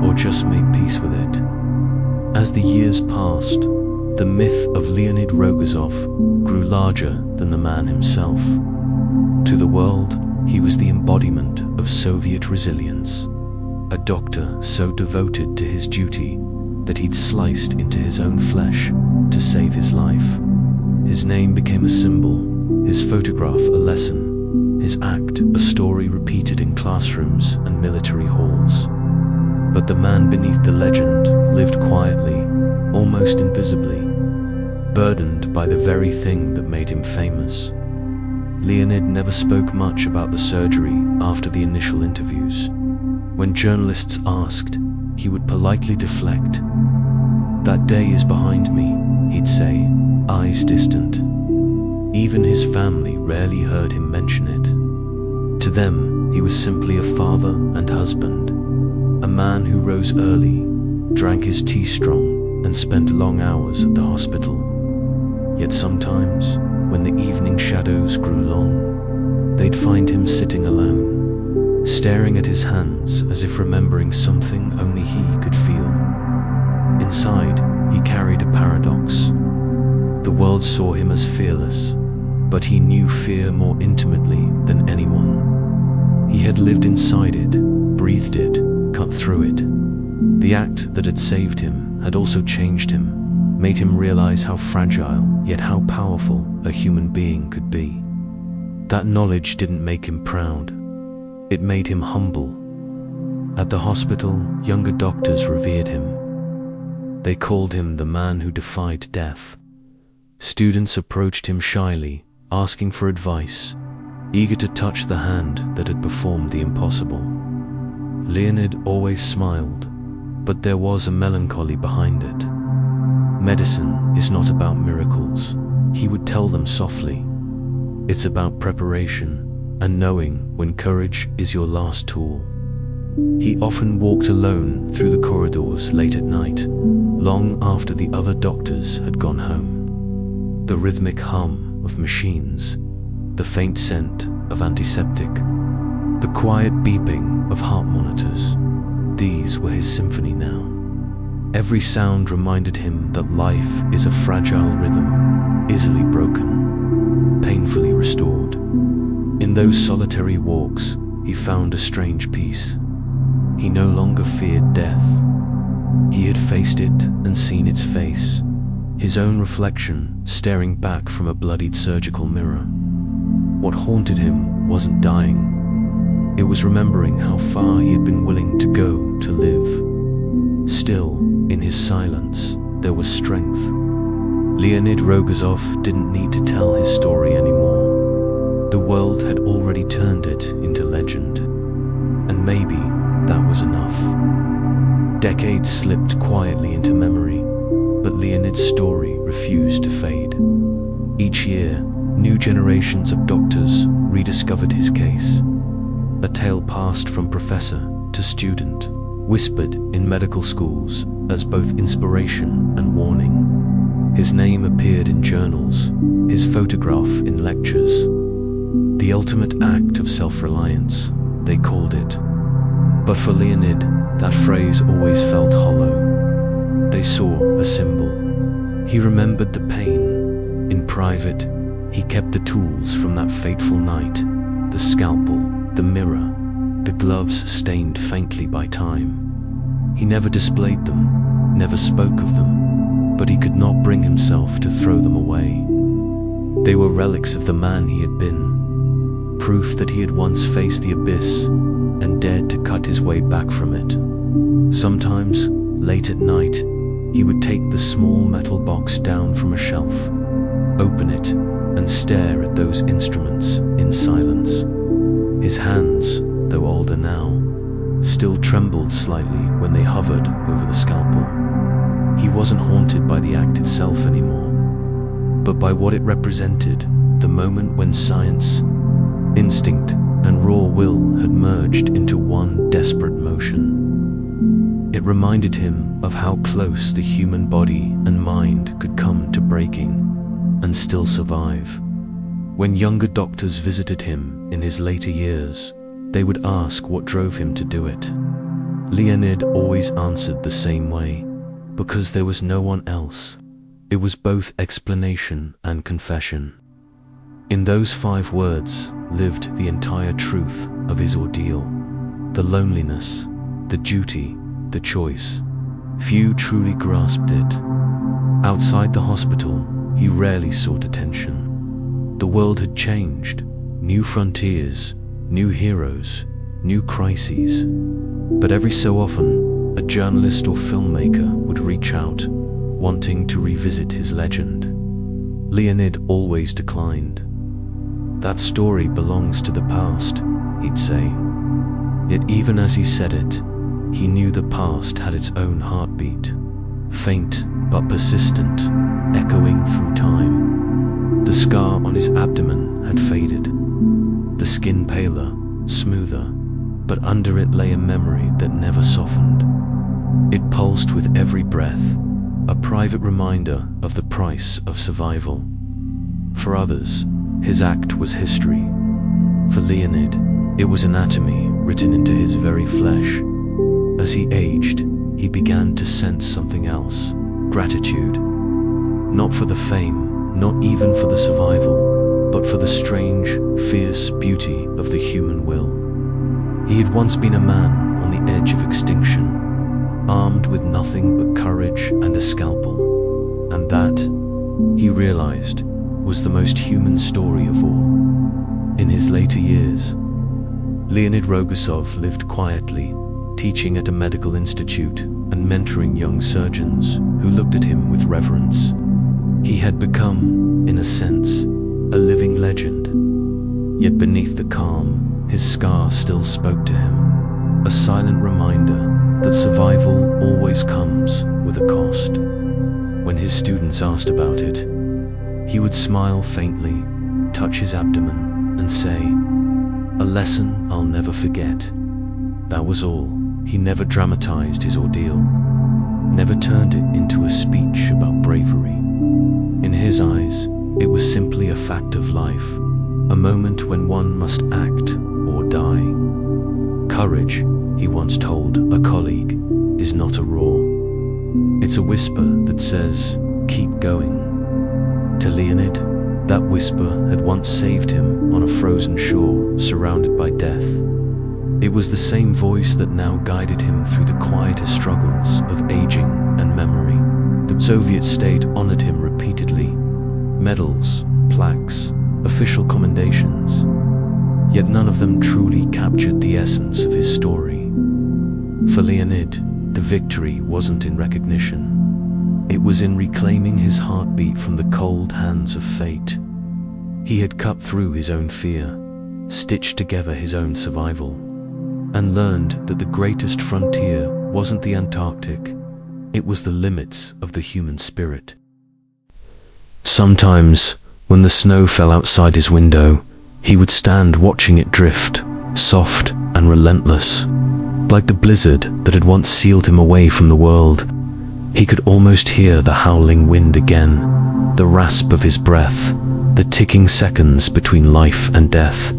or just made peace with it? As the years passed, the myth of Leonid Rogozov grew larger than the man himself. To the world, he was the embodiment of Soviet resilience, a doctor so devoted to his duty that he'd sliced into his own flesh to save his life. His name became a symbol, his photograph a lesson, his act a story repeated in classrooms and military halls. But the man beneath the legend lived quietly, almost invisibly, burdened by the very thing that made him famous. Leonid never spoke much about the surgery after the initial interviews. When journalists asked, he would politely deflect. "That day is behind me," he'd say, eyes distant. Even his family rarely heard him mention it. To them, he was simply a father and husband, a man who rose early, drank his tea strong, and spent long hours at the hospital. Yet sometimes, when the evening shadows grew long, they'd find him sitting alone, staring at his hands as if remembering something only he could feel. Inside, he carried a paradox. The world saw him as fearless, but he knew fear more intimately than anyone. He had lived inside it, breathed it, cut through it. The act that had saved him had also changed him, made him realize how fragile, yet how powerful a human being could be. That knowledge didn't make him proud. It made him humble. At the hospital, younger doctors revered him. They called him the man who defied death. Students approached him shyly, asking for advice, eager to touch the hand that had performed the impossible. Leonid always smiled, but there was a melancholy behind it. Medicine is not about miracles, he would tell them softly. It's about preparation and knowing when courage is your last tool. He often walked alone through the corridors late at night, long after the other doctors had gone home. The rhythmic hum of machines, the faint scent of antiseptic, the quiet beeping of heart monitors, these were his symphony now. Every sound reminded him that life is a fragile rhythm, easily broken, painfully restored. In those solitary walks, he found a strange peace. He no longer feared death. He had faced it and seen its face, his own reflection staring back from a bloodied surgical mirror. What haunted him wasn't dying. It was remembering how far he had been willing to go to live. Still, in his silence, there was strength. Leonid Rogozov didn't need to tell his story anymore. The world had already turned it into legend. And maybe that was enough. Decades slipped quietly into memory, but Leonid's story refused to fade. Each year, new generations of doctors rediscovered his case. A tale passed from professor to student, whispered in medical schools as both inspiration and warning. His name appeared in journals, his photograph in lectures. The ultimate act of self-reliance, they called it. But for Leonid, that phrase always felt hollow. They saw a symbol. He remembered the pain. In private, he kept the tools from that fateful night, the scalpel, the mirror, the gloves stained faintly by time. He never displayed them, never spoke of them, but he could not bring himself to throw them away. They were relics of the man he had been, proof that he had once faced the abyss and dared to cut his way back from it. Sometimes, late at night, he would take the small metal box down from a shelf, open it, and stare at those instruments in silence. His hands, though older now, still trembled slightly when they hovered over the scalpel. He wasn't haunted by the act itself anymore, but by what it represented, the moment when science, instinct, and raw will had merged into one desperate motion. It reminded him of how close the human body and mind could come to breaking and still survive. When younger doctors visited him in his later years, they would ask what drove him to do it. Leonid always answered the same way, because there was no one else. It was both explanation and confession. In those 5 words lived the entire truth of his ordeal. The loneliness, the duty, the choice. Few truly grasped it. Outside the hospital, he rarely sought attention. The world had changed. New frontiers, new heroes, new crises. But every so often, a journalist or filmmaker would reach out, wanting to revisit his legend. Leonid always declined. That story belongs to the past, he'd say. Yet even as he said it, he knew the past had its own heartbeat, faint but persistent, echoing through time. The scar on his abdomen had faded, the skin paler, smoother, but under it lay a memory that never softened. It pulsed with every breath, a private reminder of the price of survival. For others, his act was history. For Leonid, it was anatomy written into his very flesh. As he aged, he began to sense something else, gratitude. Not for the fame, not even for the survival, but for the strange, fierce beauty of the human will. He had once been a man on the edge of extinction, armed with nothing but courage and a scalpel, and that, he realized, was the most human story of all. In his later years, Leonid Rogozov lived quietly, teaching at a medical institute and mentoring young surgeons who looked at him with reverence. He had become, in a sense, a living legend. Yet beneath the calm, his scar still spoke to him, a silent reminder that survival always comes with a cost. When his students asked about it, he would smile faintly, touch his abdomen, and say, "A lesson I'll never forget." That was all. He never dramatized his ordeal, never turned it into a speech about bravery. In his eyes, it was simply a fact of life, a moment when one must act or die. Courage, he once told a colleague, is not a roar. It's a whisper that says, "Keep going." To Leonid, that whisper had once saved him on a frozen shore surrounded by death. It was the same voice that now guided him through the quieter struggles of aging and memory. The Soviet state honored him repeatedly. Medals, plaques, official commendations. Yet none of them truly captured the essence of his story. For Leonid, the victory wasn't in recognition. It was in reclaiming his heartbeat from the cold hands of fate. He had cut through his own fear, stitched together his own survival, and learned that the greatest frontier wasn't the Antarctic, it was the limits of the human spirit. Sometimes, when the snow fell outside his window, he would stand watching it drift, soft and relentless, like the blizzard that had once sealed him away from the world. He could almost hear the howling wind again, the rasp of his breath, the ticking seconds between life and death.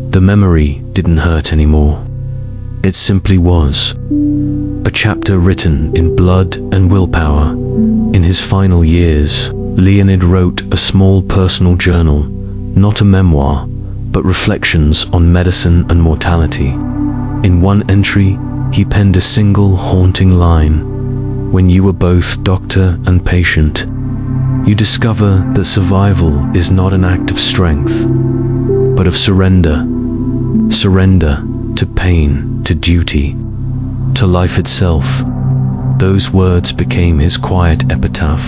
The memory didn't hurt anymore. It simply was. A chapter written in blood and willpower. In his final years, Leonid wrote a small personal journal, not a memoir, but reflections on medicine and mortality. In one entry, he penned a single haunting line: "When you were both doctor and patient, you discover that survival is not an act of strength, but of surrender. Surrender to pain, to duty, to life itself." Those words became his quiet epitaph,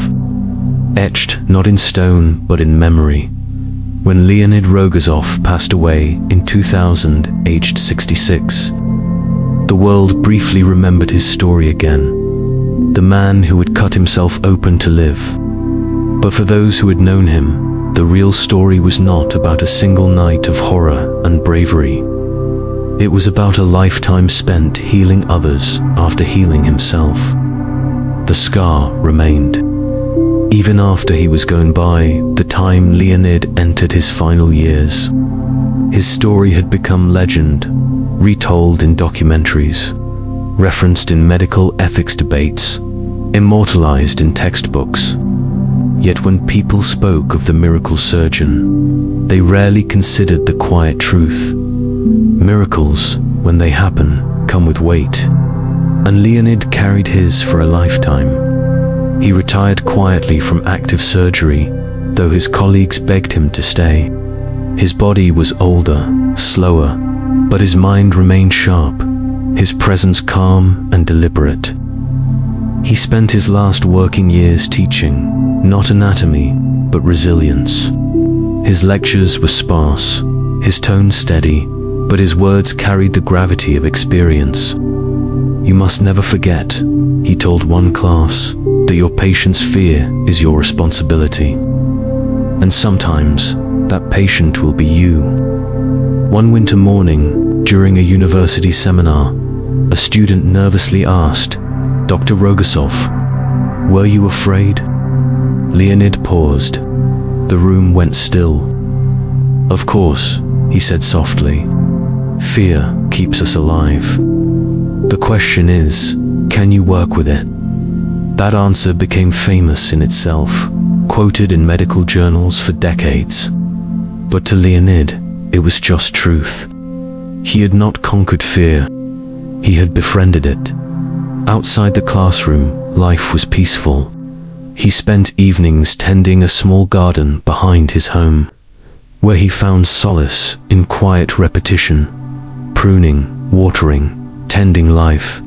etched not in stone but in memory. When Leonid Rogozov passed away in 2000, aged 66, the world briefly remembered his story again. The man who had cut himself open to live. But for those who had known him, the real story was not about a single night of horror and bravery. It was about a lifetime spent healing others after healing himself. The scar remained. Even after he was gone by the time Leonid entered his final years, his story had become legend, retold in documentaries, referenced in medical ethics debates, immortalized in textbooks. Yet when people spoke of the miracle surgeon, they rarely considered the quiet truth. Miracles, when they happen, come with weight, and Leonid carried his for a lifetime. He retired quietly from active surgery, though his colleagues begged him to stay. His body was older, slower, but his mind remained sharp, his presence calm and deliberate. He spent his last working years teaching, not anatomy, but resilience. His lectures were sparse, his tone steady, but his words carried the gravity of experience. "You must never forget," he told one class, "that your patient's fear is your responsibility. And sometimes, that patient will be you." One winter morning, during a university seminar, a student nervously asked, "Dr. Rogozov, were you afraid?" Leonid paused. The room went still. "Of course," he said softly. "Fear keeps us alive. The question is, can you work with it?" That answer became famous in itself, quoted in medical journals for decades. But to Leonid, it was just truth. He had not conquered fear. He had befriended it. Outside the classroom, life was peaceful. He spent evenings tending a small garden behind his home, where he found solace in quiet repetition, pruning, watering, tending life.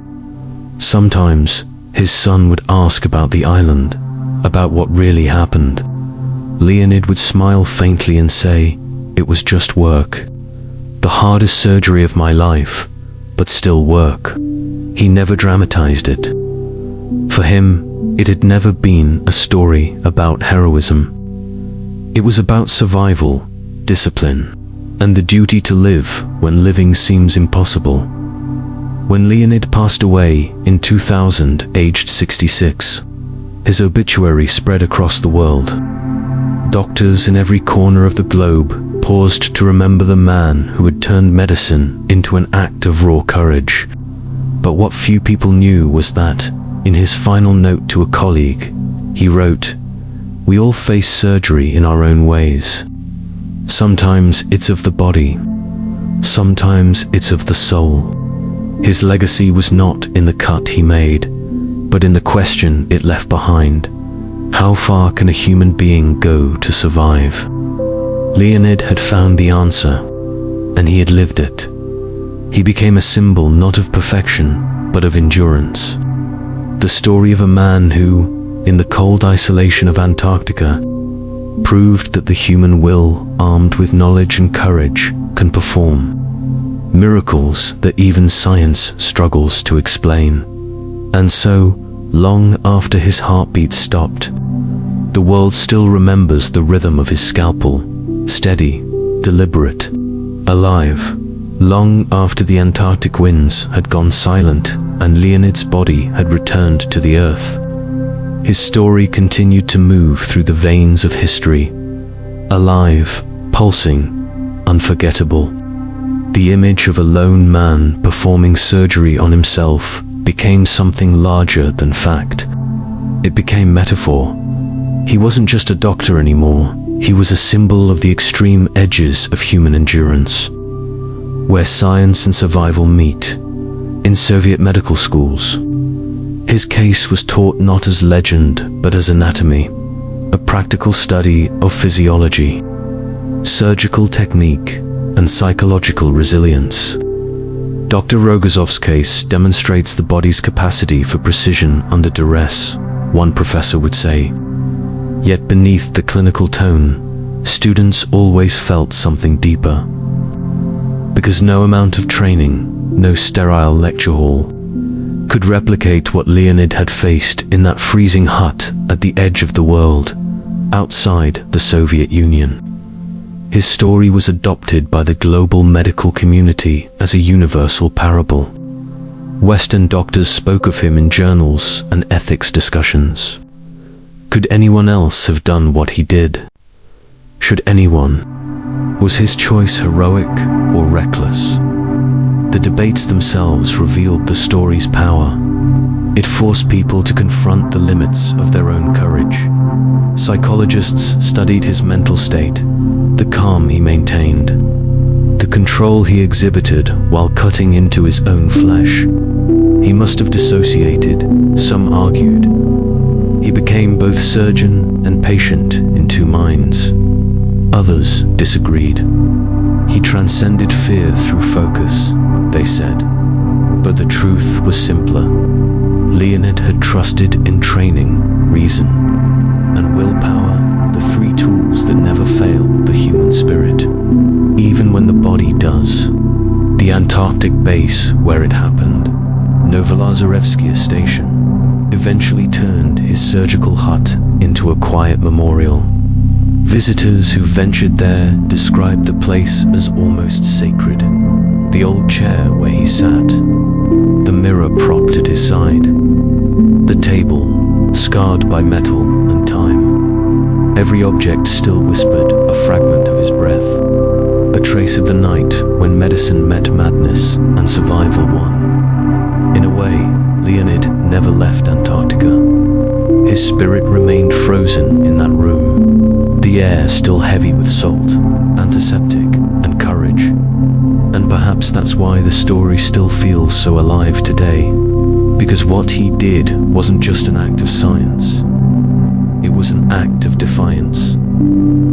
Sometimes, his son would ask about the island, about what really happened. Leonid would smile faintly and say, "It was just work. The hardest surgery of my life, but still work." He never dramatized it. For him, it had never been a story about heroism. It was about survival, discipline, and the duty to live when living seems impossible. When Leonid passed away in 2000, aged 66, his obituary spread across the world. Doctors in every corner of the globe paused to remember the man who had turned medicine into an act of raw courage. But what few people knew was that, in his final note to a colleague, he wrote, "We all face surgery in our own ways. Sometimes it's of the body, sometimes it's of the soul." His legacy was not in the cut he made, but in the question it left behind. How far can a human being go to survive? Leonid had found the answer, and he had lived it. He became a symbol not of perfection, but of endurance. The story of a man who, in the cold isolation of Antarctica, proved that the human will, armed with knowledge and courage, can perform miracles that even science struggles to explain. And so, long after his heartbeat stopped, the world still remembers the rhythm of his scalpel, steady, deliberate, alive. Long after the Antarctic winds had gone silent and Leonid's body had returned to the earth, his story continued to move through the veins of history, alive, pulsing, unforgettable. The image of a lone man performing surgery on himself became something larger than fact. It became metaphor. He wasn't just a doctor anymore. He was a symbol of the extreme edges of human endurance, where science and survival meet. In Soviet medical schools, his case was taught not as legend, but as anatomy, a practical study of physiology, surgical technique, and psychological resilience. Dr. Rogozov's case demonstrates the body's capacity for precision under duress, one professor would say. Yet beneath the clinical tone, students always felt something deeper. Because no amount of training, no sterile lecture hall, could replicate what Leonid had faced in that freezing hut at the edge of the world, outside the Soviet Union. His story was adopted by the global medical community as a universal parable. Western doctors spoke of him in journals and ethics discussions. Could anyone else have done what he did? Should anyone? Was his choice heroic or reckless? The debates themselves revealed the story's power. It forced people to confront the limits of their own courage. Psychologists studied his mental state, the calm he maintained, the control he exhibited while cutting into his own flesh. He must have dissociated, some argued. He became both surgeon and patient in two minds. Others disagreed. He transcended fear through focus, they said. But the truth was simpler. Leonid had trusted in training, reason, and willpower, the three tools that never fail the human spirit, even when the body does. The Antarctic base where it happened, Novolazarevsky station, eventually turned his surgical hut into a quiet memorial. Visitors who ventured there described the place as almost sacred. The old chair where he sat, the mirror propped at his side, the table scarred by metal and time. Every object still whispered a fragment of his breath, a trace of the night when medicine met madness and survival won. In a way, Leonid never left Antarctica. His spirit remained frozen in that room, the air still heavy with salt, antiseptic, and courage. And perhaps that's why the story still feels so alive today. Because what he did wasn't just an act of science. It was an act of defiance.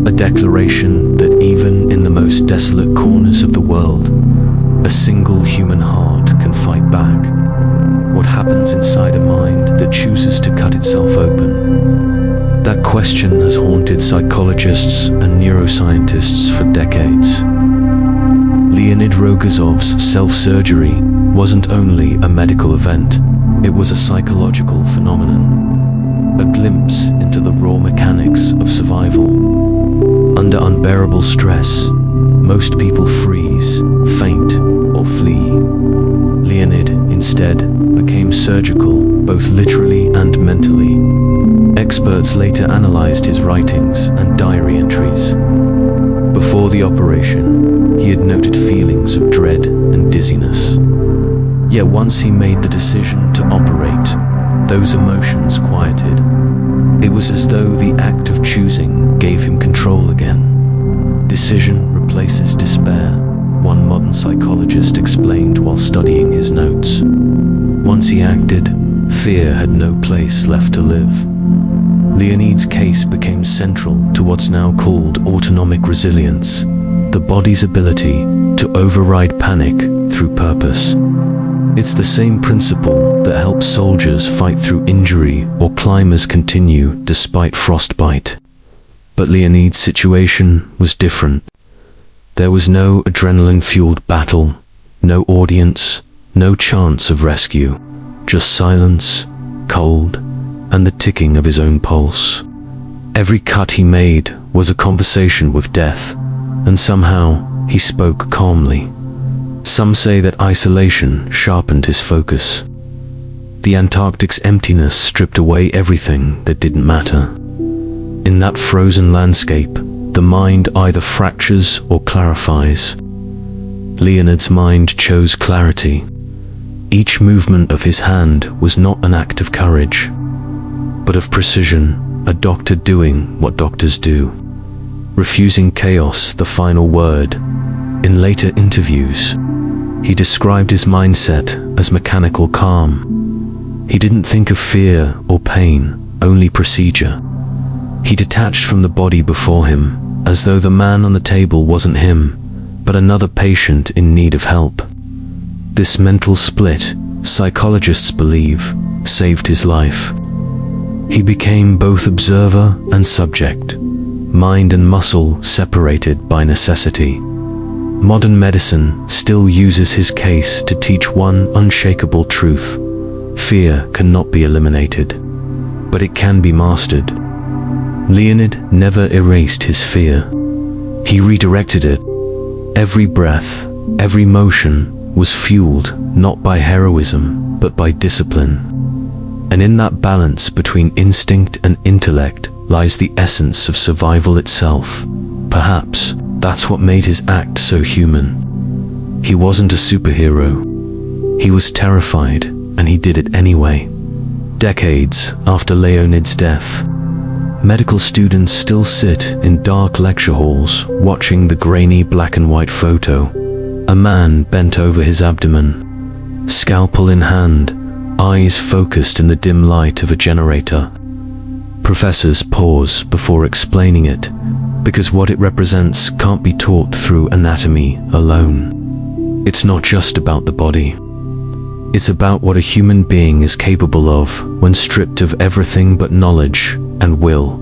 A declaration that even in the most desolate corners of the world, a single human heart can fight back. What happens inside a mind that chooses to cut itself open? That question has haunted psychologists and neuroscientists for decades. Leonid Rogozov's self-surgery wasn't only a medical event, it was a psychological phenomenon. A glimpse into the raw mechanics of survival. Under unbearable stress, most people freeze, faint, or flee. Leonid, instead, became surgical, both literally and mentally. Experts later analyzed his writings and diary entries. Before the operation, he had noted feelings of dread and dizziness. Yet once he made the decision to operate, those emotions quieted. It was as though the act of choosing gave him control again. Decision replaces despair, one modern psychologist explained while studying his notes. Once he acted, fear had no place left to live. Leonid's case became central to what's now called autonomic resilience, the body's ability to override panic through purpose. It's the same principle that helps soldiers fight through injury or climbers continue despite frostbite. But Leonid's situation was different. There was no adrenaline-fueled battle, no audience, no chance of rescue, just silence, cold, and the ticking of his own pulse. Every cut he made was a conversation with death, and somehow he spoke calmly. Some say that isolation sharpened his focus. The Antarctic's emptiness stripped away everything that didn't matter. In that frozen landscape, the mind either fractures or clarifies. Leonid's mind chose clarity. Each movement of his hand was not an act of courage, but of precision, a doctor doing what doctors do, refusing chaos the final word. In later interviews, he described his mindset as mechanical calm. He didn't think of fear or pain, only procedure. He detached from the body before him, as though the man on the table wasn't him, but another patient in need of help. This mental split, psychologists believe, saved his life. He became both observer and subject, mind and muscle separated by necessity. Modern medicine still uses his case to teach one unshakable truth. Fear cannot be eliminated, but it can be mastered. Leonid never erased his fear. He redirected it. Every breath, every motion was fueled not by heroism, but by discipline. And in that balance between instinct and intellect lies the essence of survival itself. Perhaps that's what made his act so human. He wasn't a superhero. He was terrified, and he did it anyway. Decades after Leonid's death, medical students still sit in dark lecture halls watching the grainy black and white photo. A man bent over his abdomen, scalpel in hand, eyes focused in the dim light of a generator. Professors pause before explaining it, because what it represents can't be taught through anatomy alone. It's not just about the body. It's about what a human being is capable of when stripped of everything but knowledge and will.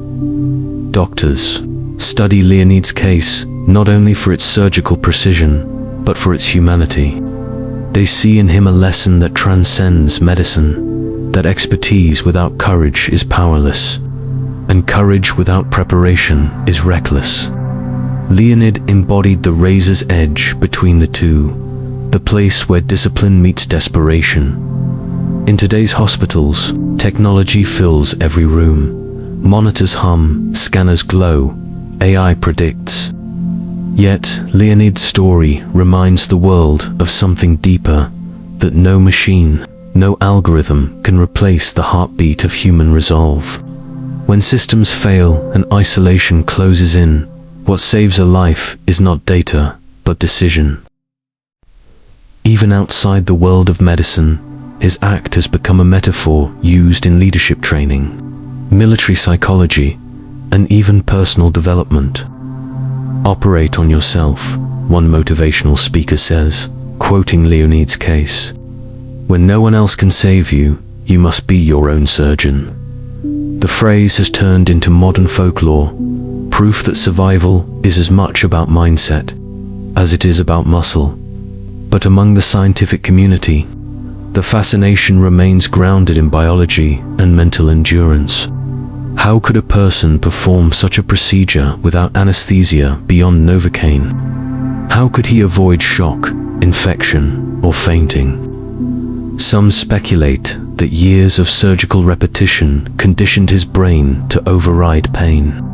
Doctors study Leonid's case not only for its surgical precision, but for its humanity. They see in him a lesson that transcends medicine, that expertise without courage is powerless, and courage without preparation is reckless. Leonid embodied the razor's edge between the two, the place where discipline meets desperation. In today's hospitals, technology fills every room. Monitors hum, scanners glow, AI predicts. Yet, Leonid's story reminds the world of something deeper, that no machine, no algorithm can replace the heartbeat of human resolve. When systems fail and isolation closes in, What saves a life is not data, but decision. Even outside the world of medicine, his act has become a metaphor used in leadership training, military psychology, and even personal development. Operate on yourself, one motivational speaker says, quoting Leonid's case. When no one else can save you, you must be your own surgeon. The phrase has turned into modern folklore, proof that survival is as much about mindset as it is about muscle. But among the scientific community, the fascination remains grounded in biology and mental endurance. How could a person perform such a procedure without anesthesia beyond Novocaine? How could he avoid shock, infection, or fainting? Some speculate that years of surgical repetition conditioned his brain to override pain.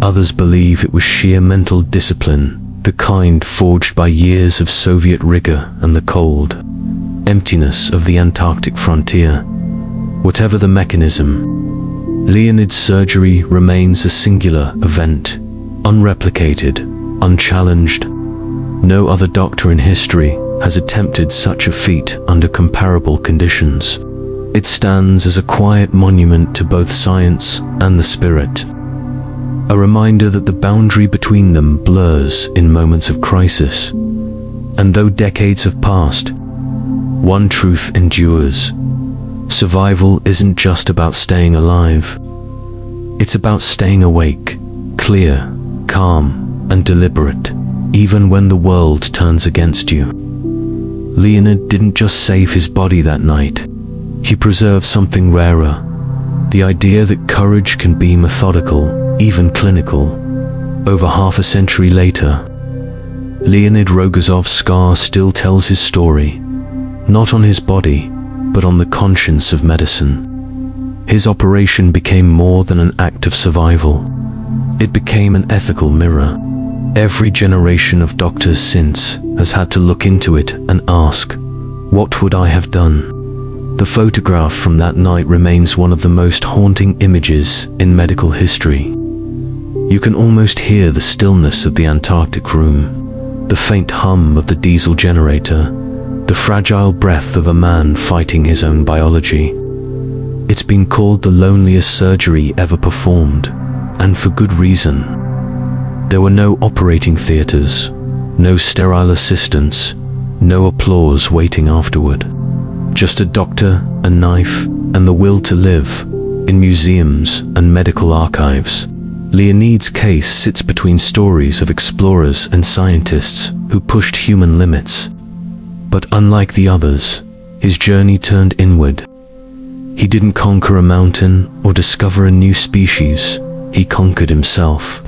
Others believe it was sheer mental discipline, the kind forged by years of Soviet rigor and the cold emptiness of the Antarctic frontier. Whatever the mechanism, Leonid's surgery remains a singular event, unreplicated, unchallenged. No other doctor in history has attempted such a feat under comparable conditions. It stands as a quiet monument to both science and the spirit, a reminder that the boundary between them blurs in moments of crisis. And though decades have passed, one truth endures. Survival isn't just about staying alive. It's about staying awake, clear, calm, and deliberate, even when the world turns against you. Leonid didn't just save his body that night. He preserved something rarer, the idea that courage can be methodical, even clinical. Over half a century later, Leonid Rogozov's scar still tells his story, not on his body, but on the conscience of medicine. His operation became more than an act of survival. It became an ethical mirror. Every generation of doctors since has had to look into it and ask, what would I have done? The photograph from that night remains one of the most haunting images in medical history. You can almost hear the stillness of the Antarctic room, the faint hum of the diesel generator, the fragile breath of a man fighting his own biology. It's been called the loneliest surgery ever performed, and for good reason. There were no operating theaters, no sterile assistants, no applause waiting afterward. Just a doctor, a knife, and the will to live, in museums and medical archives. Leonid's case sits between stories of explorers and scientists who pushed human limits. But unlike the others, his journey turned inward. He didn't conquer a mountain or discover a new species. He conquered himself.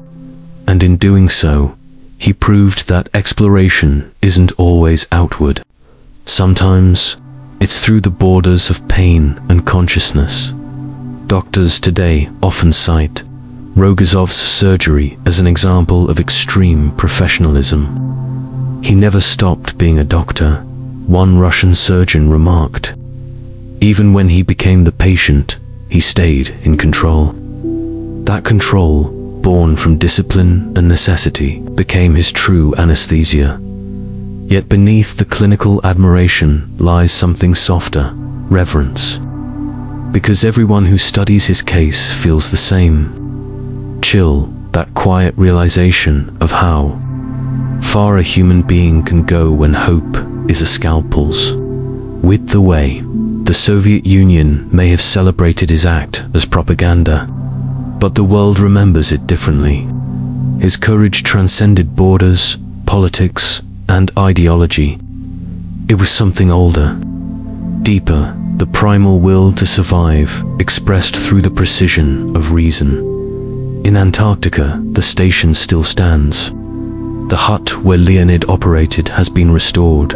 And in doing so, he proved that exploration isn't always outward. Sometimes, it's through the borders of pain and consciousness. Doctors today often cite Rogozov's surgery as an example of extreme professionalism. He never stopped being a doctor, one Russian surgeon remarked. Even when he became the patient, he stayed in control. That control, born from discipline and necessity, became his true anesthesia. Yet beneath the clinical admiration lies something softer, reverence. Because everyone who studies his case feels the same. Chill, that quiet realization of how far a human being can go when hope is a scalpel's width away. The Soviet Union may have celebrated his act as propaganda, but the world remembers it differently. His courage transcended borders, politics, and ideology. It was something older, deeper, the primal will to survive, expressed through the precision of reason. In Antarctica, the station still stands. The hut where Leonid operated has been restored,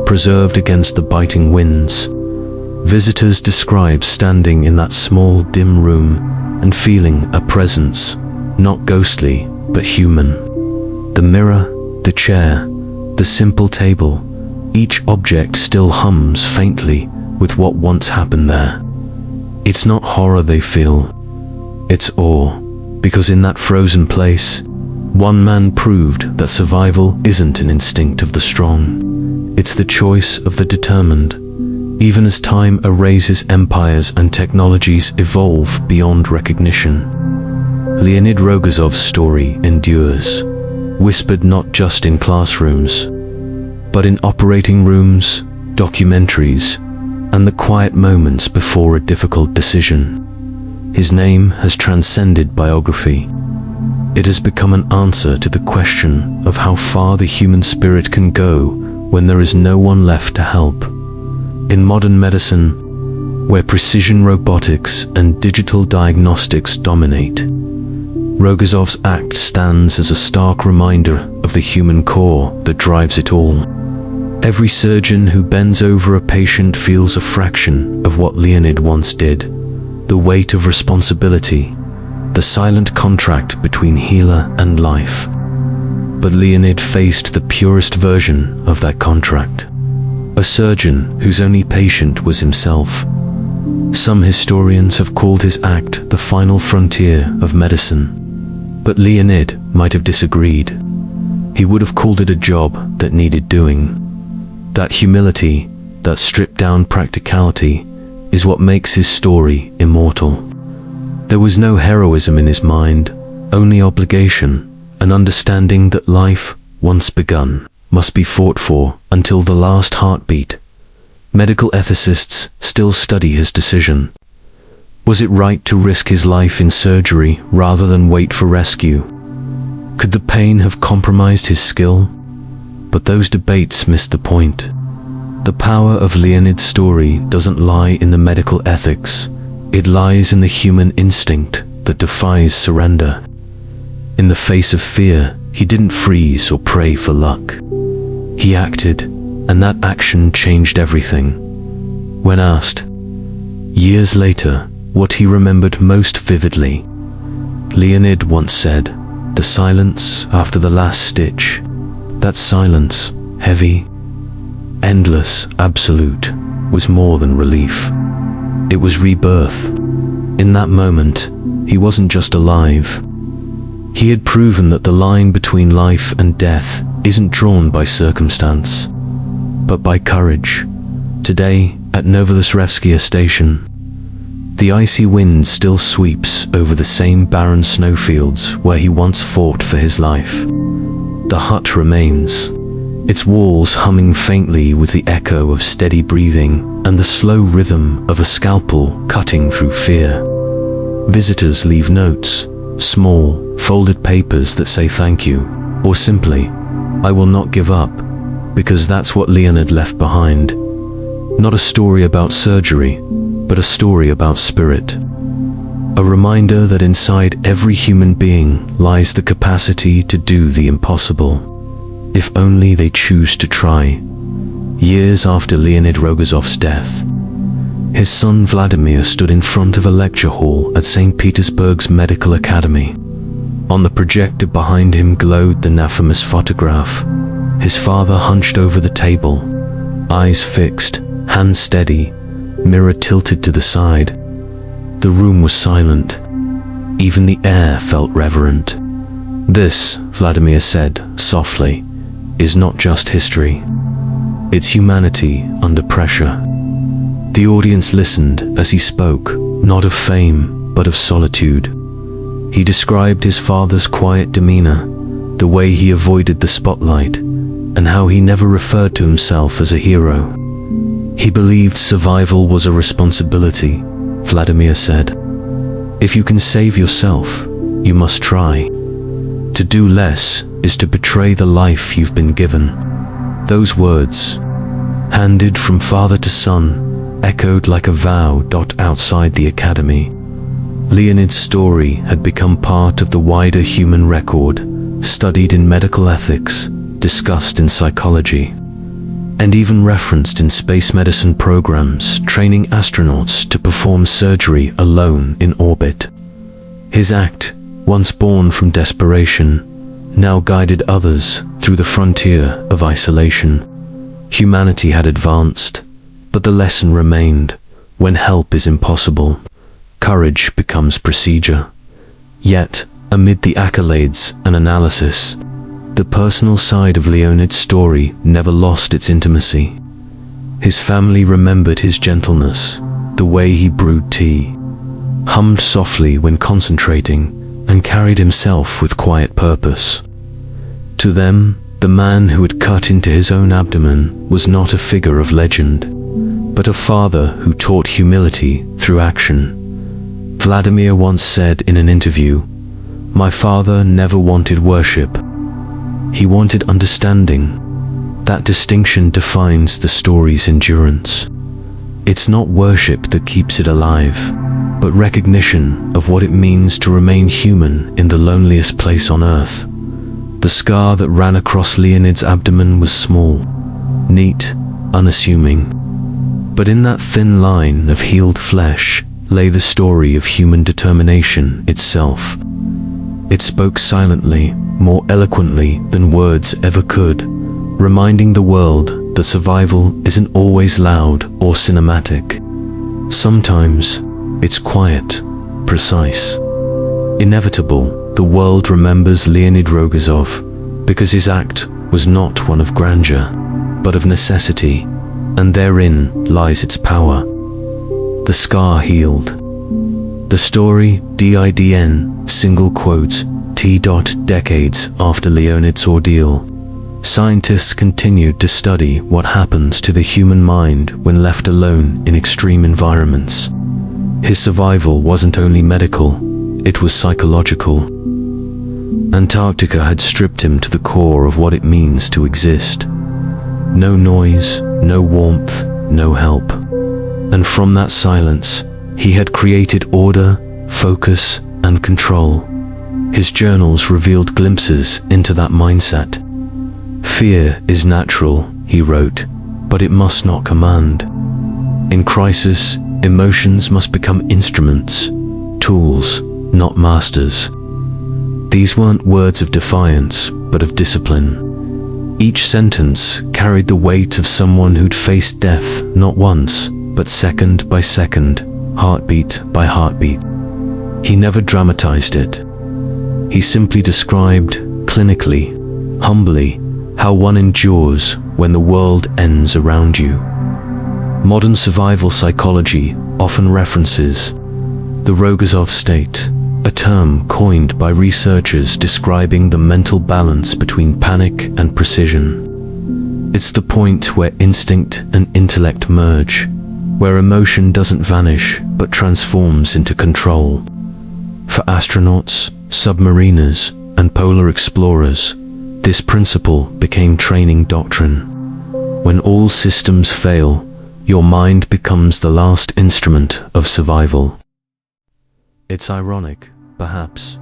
preserved against the biting winds. Visitors describe standing in that small, dim room and feeling a presence, not ghostly, but human. The mirror, the chair, the simple table, each object still hums faintly with what once happened there. It's not horror they feel, it's awe, because in that frozen place, One man proved that survival isn't an instinct of the strong. It's the choice of the determined. Even as time erases empires and technologies evolve beyond recognition, Leonid Rogozov's story endures, whispered not just in classrooms, but in operating rooms, documentaries, and the quiet moments before a difficult decision. His name has transcended biography. It has become an answer to the question of how far the human spirit can go when there is no one left to help. In modern medicine, where precision robotics and digital diagnostics dominate, Rogozov's act stands as a stark reminder of the human core that drives it all. Every surgeon who bends over a patient feels a fraction of what Leonid once did, the weight of responsibility, the silent contract between healer and life. But Leonid faced the purest version of that contract, a surgeon whose only patient was himself. Some historians have called his act the final frontier of medicine, but Leonid might have disagreed. He would have called it a job that needed doing. That humility, that stripped-down practicality, is what makes his story immortal. There was no heroism in his mind, only obligation, an understanding that life, once begun, must be fought for until the last heartbeat. Medical ethicists still study his decision. Was it right to risk his life in surgery rather than wait for rescue? Could the pain have compromised his skill? But those debates missed the point. The power of Leonid's story doesn't lie in the medical ethics. It lies in the human instinct that defies surrender. In the face of fear, he didn't freeze or pray for luck. He acted, and that action changed everything. When asked, years later, what he remembered most vividly, Leonid once said, "The silence after the last stitch, that silence, heavy, endless, absolute, was more than relief. It was rebirth." In that moment, he wasn't just alive. He had proven that the line between life and death isn't drawn by circumstance, but by courage. Today, at Novosibirsk station, the icy wind still sweeps over the same barren snowfields where he once fought for his life. The hut remains, its walls humming faintly with the echo of steady breathing and the slow rhythm of a scalpel cutting through fear. Visitors leave notes, small, folded papers that say thank you, or simply, "I will not give up," because that's what Leonid left behind. Not a story about surgery, but a story about spirit. A reminder that inside every human being lies the capacity to do the impossible, if only they choose to try. Years after Leonid Rogozov's death, his son Vladimir stood in front of a lecture hall at St. Petersburg's Medical Academy. On the projector behind him glowed the infamous photograph, his father hunched over the table, eyes fixed, hands steady, mirror tilted to the side. The room was silent. Even the air felt reverent. "This," Vladimir said softly, "is not just history. It's humanity under pressure." The audience listened as he spoke, not of fame, but of solitude. He described his father's quiet demeanor, the way he avoided the spotlight, and how he never referred to himself as a hero. He believed survival was a responsibility, Vladimir said. If you can save yourself, you must try. To do less is to betray the life you've been given. Those words, handed from father to son, echoed like a vow outside the academy. Leonid's story had become part of the wider human record, studied in medical ethics, discussed in psychology, and even referenced in space medicine programs training astronauts to perform surgery alone in orbit. His act, once born from desperation, now guided others through the frontier of isolation. Humanity had advanced, but the lesson remained: when help is impossible, courage becomes procedure. Yet, amid the accolades and analysis, the personal side of Leonid's story never lost its intimacy. His family remembered his gentleness, the way he brewed tea, hummed softly when concentrating, and carried himself with quiet purpose. To them, the man who had cut into his own abdomen was not a figure of legend, but a father who taught humility through action. Vladimir once said in an interview, "My father never wanted worship. He wanted understanding." That distinction defines the story's endurance. It's not worship that keeps it alive, but recognition of what it means to remain human in the loneliest place on earth. The scar that ran across Leonid's abdomen was small, neat, unassuming. But in that thin line of healed flesh lay the story of human determination itself. It spoke silently, more eloquently than words ever could, reminding the world that survival isn't always loud or cinematic. Sometimes it's quiet, precise, inevitable. The world remembers Leonid Rogozov because his act was not one of grandeur, but of necessity, and therein lies its power. The scar healed. The story, DIDN, single quotes, decades after Leonid's ordeal, scientists continued to study what happens to the human mind when left alone in extreme environments. His survival wasn't only medical, it was psychological. Antarctica had stripped him to the core of what it means to exist. No noise, no warmth, no help. And from that silence, he had created order, focus, and control. His journals revealed glimpses into that mindset. "Fear is natural," he wrote, "but it must not command. In crisis, emotions must become instruments, tools, not masters." These weren't words of defiance, but of discipline. Each sentence carried the weight of someone who'd faced death not once, but second by second, heartbeat by heartbeat. He never dramatized it. He simply described, clinically, humbly, how one endures when the world ends around you. Modern survival psychology often references the Rogozov state, a term coined by researchers describing the mental balance between panic and precision. It's the point where instinct and intellect merge, where emotion doesn't vanish but transforms into control. For astronauts, submariners, and polar explorers, this principle became training doctrine. When all systems fail, your mind becomes the last instrument of survival. It's ironic, perhaps,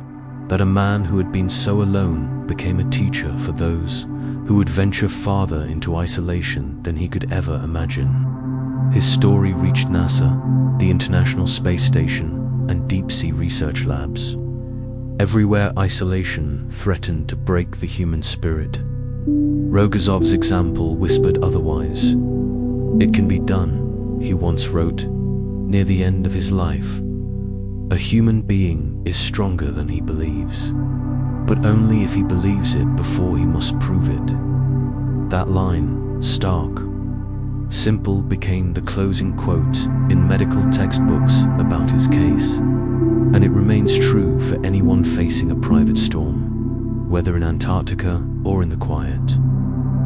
that a man who had been so alone became a teacher for those who would venture farther into isolation than he could ever imagine. His story reached NASA, the International Space Station, and deep-sea research labs. Everywhere isolation threatened to break the human spirit, Rogozov's example whispered otherwise. "It can be done," he once wrote, near the end of his life. "A human being is stronger than he believes, but only if he believes it before he must prove it." That line, stark, simple, became the closing quote in medical textbooks about his case, and it remains true for anyone facing a private storm, whether in Antarctica or in the quiet,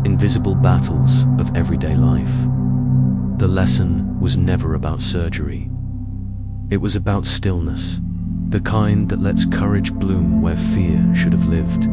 invisible battles of everyday life. The lesson was never about surgery. It was about stillness, the kind that lets courage bloom where fear should have lived.